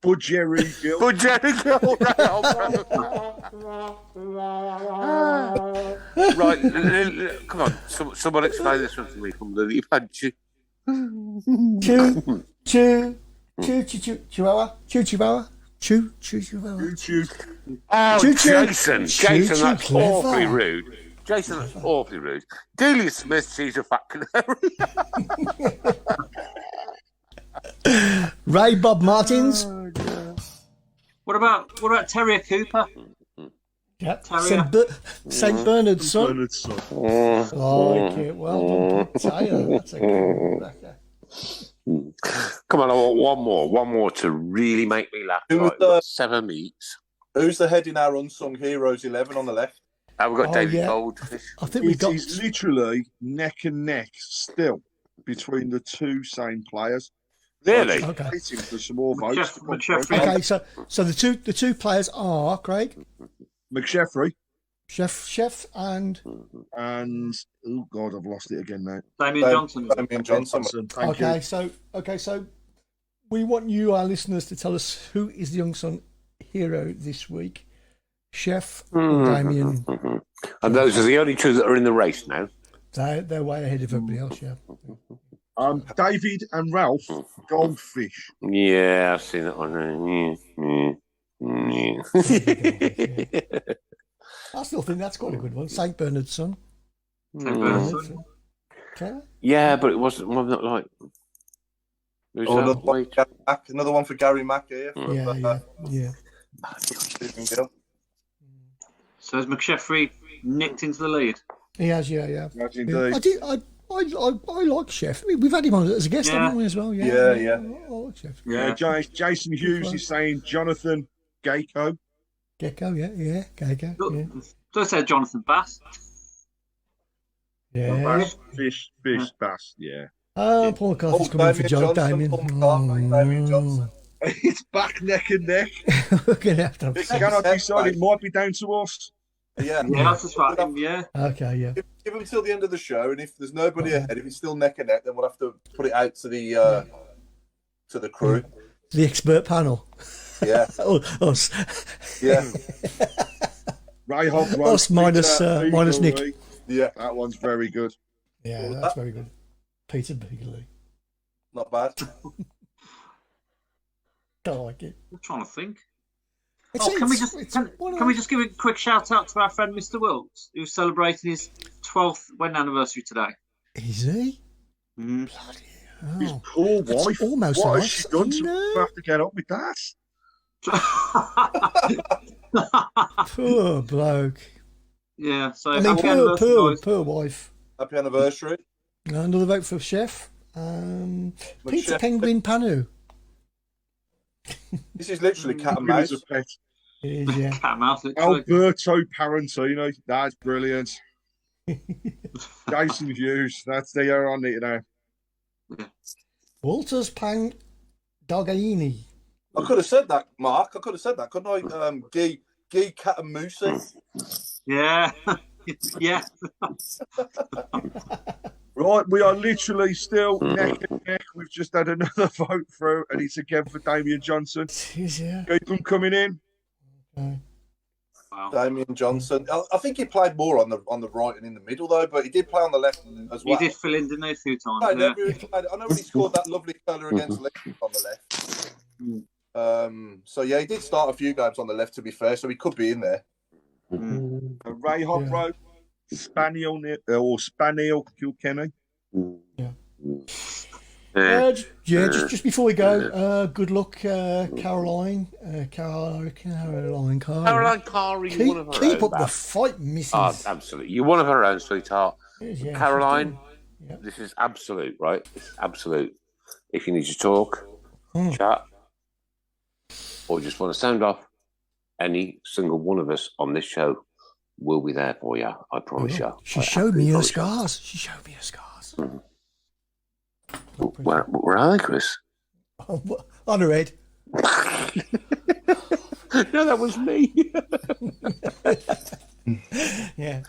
Budgerry Gill. Right, come on. Someone explain this one to me from Lily. Chihuahua. Chihuahua. Chihuahua. Oh, Jason, that's clever. awfully rude. Jason, that's awfully rude. Delia Smith, she's a fat canary. Ray Bob Martins. What about Terrier Cooper? Yep. Terrier. St. Bernard's son. Bernard's son. Like it. Well done, Taylor. That's a good one. Come on, I want one more to really make me laugh. Who was Right, the- 7 meets. Who's the head in our unsung heroes 11 on the left? We've got David yeah. Goldfish. I think we It got. is literally neck and neck still between the two same players. Really? Okay. Waiting for some more votes. to come through. McSheffrey. Okay, so the two players are Craig, McSheffrey Chef, and oh god, I've lost it again now. Damien Johnson. Damien Johnson. Thank you. so we want you, our listeners, to tell us who is the young son hero this week. Chef or Damien. And those are the only two that are in the race now. They're way ahead of everybody else. Yeah. David and Ralph Goldfish. Yeah, I've seen that one. I still think that's quite a good one. St. Bernard's son. St. Bernard's son. Okay. Yeah, but it wasn't one that like. Who's Oh, that? another one for Gary Mack here. Yeah. Stephen Gill. So has McSheffrey nicked into the lead? He has, yeah. That's Yeah. indeed. I like Chef. I mean, we've had him on as a guest, haven't we, as well? Yeah. I like Chef. Yeah, Jason Hughes is saying Jonathan Gayco. Gecko, yeah. Gecko, Look, yeah. don't say Jonathan Bass. Yeah. Fish, Bass, yeah. Paul McCarthy's coming for John Damien. Damien Johnson. It's back neck and neck. We're going to have to It cannot decide. It might be down to us. Yeah. That's just right. Yeah. Okay, yeah. Give them till the end of the show, and if there's nobody ahead, if it's still neck and neck, then we'll have to put it out to the crew. The expert panel. Yeah. Us. Yeah. Ray Hog, Us minus Nick. Yeah. That one's very good. Yeah, that's very good. Peter Beagley. Not bad. I like it. I'm trying to think. Can Can we just give a quick shout out to our friend Mr. Wilkes, who's celebrating his 12th wedding anniversary today? Is he? Mm. Bloody His hell. poor That's wife. almost What has nice. she done to have to get up with that? Poor bloke. Yeah, so I mean, happy anniversary, guys. poor wife. Happy anniversary. Another vote for Chef. Peter Chef. Penguin Panu. This is literally cat and Give mouse. us a pet. It is, yeah. Cat and mouse, literally. Alberto Parentino. That's brilliant. Jason Hughes. That's there on it now. Walters Pang Dalgaini. I could have said that, Mark. I could have said that, couldn't I? Guy Cat and Moosey. Yeah. Yeah. Right, we are literally still neck and neck. We've just had another vote through, and it's again for Damien Johnson. It is, yeah. Keep them coming in. Okay. Wow. Damien Johnson. I think he played more on the right and in the middle though, but he did play on the left as well. He did fill in, didn't he, a few times? I Yeah. know when he scored that lovely curler against Leicester on the left. So yeah, he did start a few games on the left. To be fair, so he could be in there. Ray Hopro, Spaniel Kilkenny. Just before we go, good luck, Caroline. Caroline Carr. Caroline Carr, you're one of her Keep own. up the fight, Mrs. Oh, absolutely. You're one of her own, sweetheart. Yeah, Caroline, yeah. this is absolute, right? It's absolute. If you need to talk, chat, or just want to sound off, any single one of us on this show will be there for you. I promise you. She showed me her scars. She showed me her scars. Where are they, Chris? On her head. No, that was me. Yeah.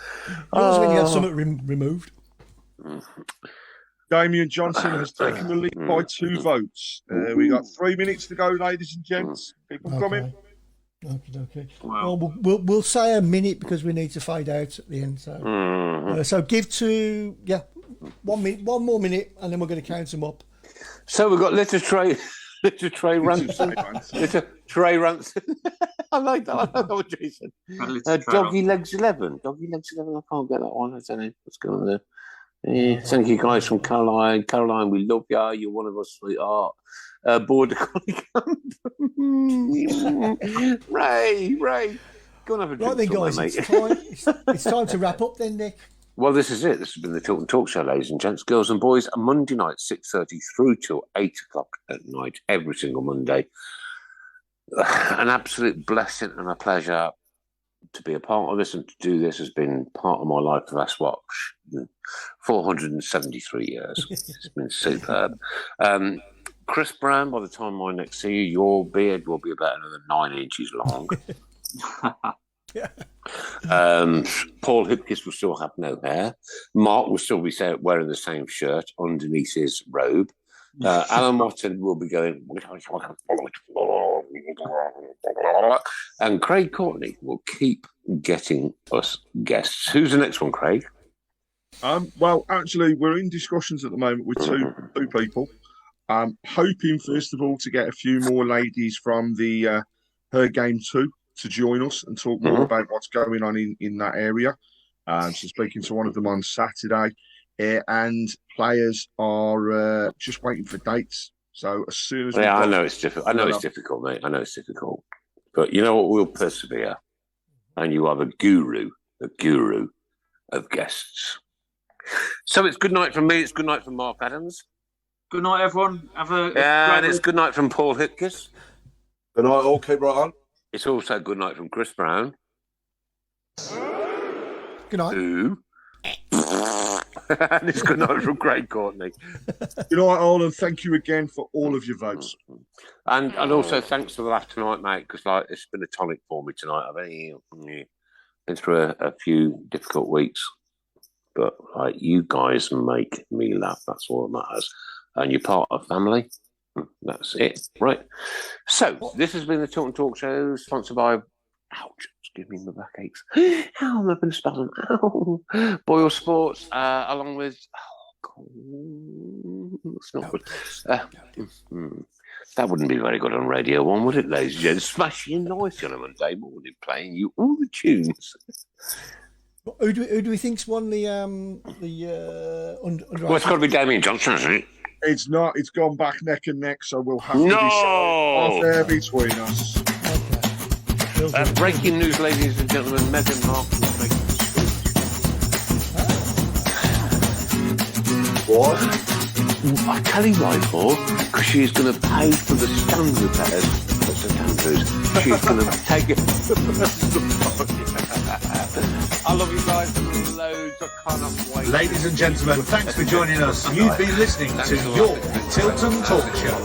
Yours when you had something removed. Damien Johnson has taken the lead by 2 votes. We got 3 minutes to go, ladies and gents. People coming. Okay. Wow. Well, we'll say a minute because we need to fade out at the end. So, so give to 1 minute, 1 more minute, and then we're going to count them up. So we've got Little Trey Ransom. Little Trey Ransom. I like that. I like that one, Jason. Doggy Legs 11. Doggy Legs 11. I can't get that one. I don't know what's going on there. Yeah, thank you guys from Caroline. Caroline, we love you. You're one of us, sweetheart. Border Collie Camp. Ray. Go and have a drink. Right then, guys, mate. It's time to wrap up then, Nick. Well, this is it. This has been the Tilton Talk Show, ladies and gents, girls and boys. A Monday night, 6:30 through till 8 o'clock at night, every single Monday. An absolute blessing and a pleasure to be a part of this, and to do this has been part of my life for the last, 473 years. It's been superb. Chris Brown, by the time I next see you, your beard will be about another 9 inches long. Paul Hipkiss will still have no hair. Mark will still be wearing the same shirt underneath his robe. Alan Watson will be going, and Craig Courtney will keep getting us guests. Who's the next one, Craig? Well, actually, we're in discussions at the moment with two people. Hoping, first of all, to get a few more ladies from the Her Game 2 to join us and talk more about what's going on in that area. So speaking to one of them on Saturday, and players are just waiting for dates. So as soon as I know it's difficult. I know it's difficult, mate. I know it's difficult, but you know what? We'll persevere, and you are the guru of guests. So it's good night from me. It's good night from Mark Adams. Good night, everyone. And it's good night from Paul Hipkiss. Good night, all. Keep right on. It's also good night from Chris Brown. Good night. Ooh. And it's good night from Craig Courtney. Good night, all, and thank you again for all of your votes. And also thanks for the laugh tonight, mate, because it's been a tonic for me tonight. I've been through a few difficult weeks, but you guys make me laugh. That's all that matters. And you're part of family. That's it, right? So this has been the Tilton Talk Show, sponsored by. Ouch! It's giving me my backaches. How am I going to spell them? Ow. Boyle Sports, along with. That's not good. That wouldn't be very good on Radio 1, would it, ladies and gents? Smashing noise on a Monday morning, playing you all the tunes. Who do we think's won the Well, it's got to be Damien Johnson, isn't it? It's not. It's gone back neck and neck, so we'll have to decide off air between us. Okay. Breaking news, ladies and gentlemen. Meghan Markle is making What? I tell you why, Paul, because she's going to pay for the stand repairs at St Andrews. She's going to take it. I love you guys loads. I cannot wait. Ladies and gentlemen, thanks for joining us. You've been listening to your Tilton Talk Show.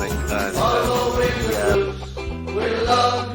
Following the blues, we love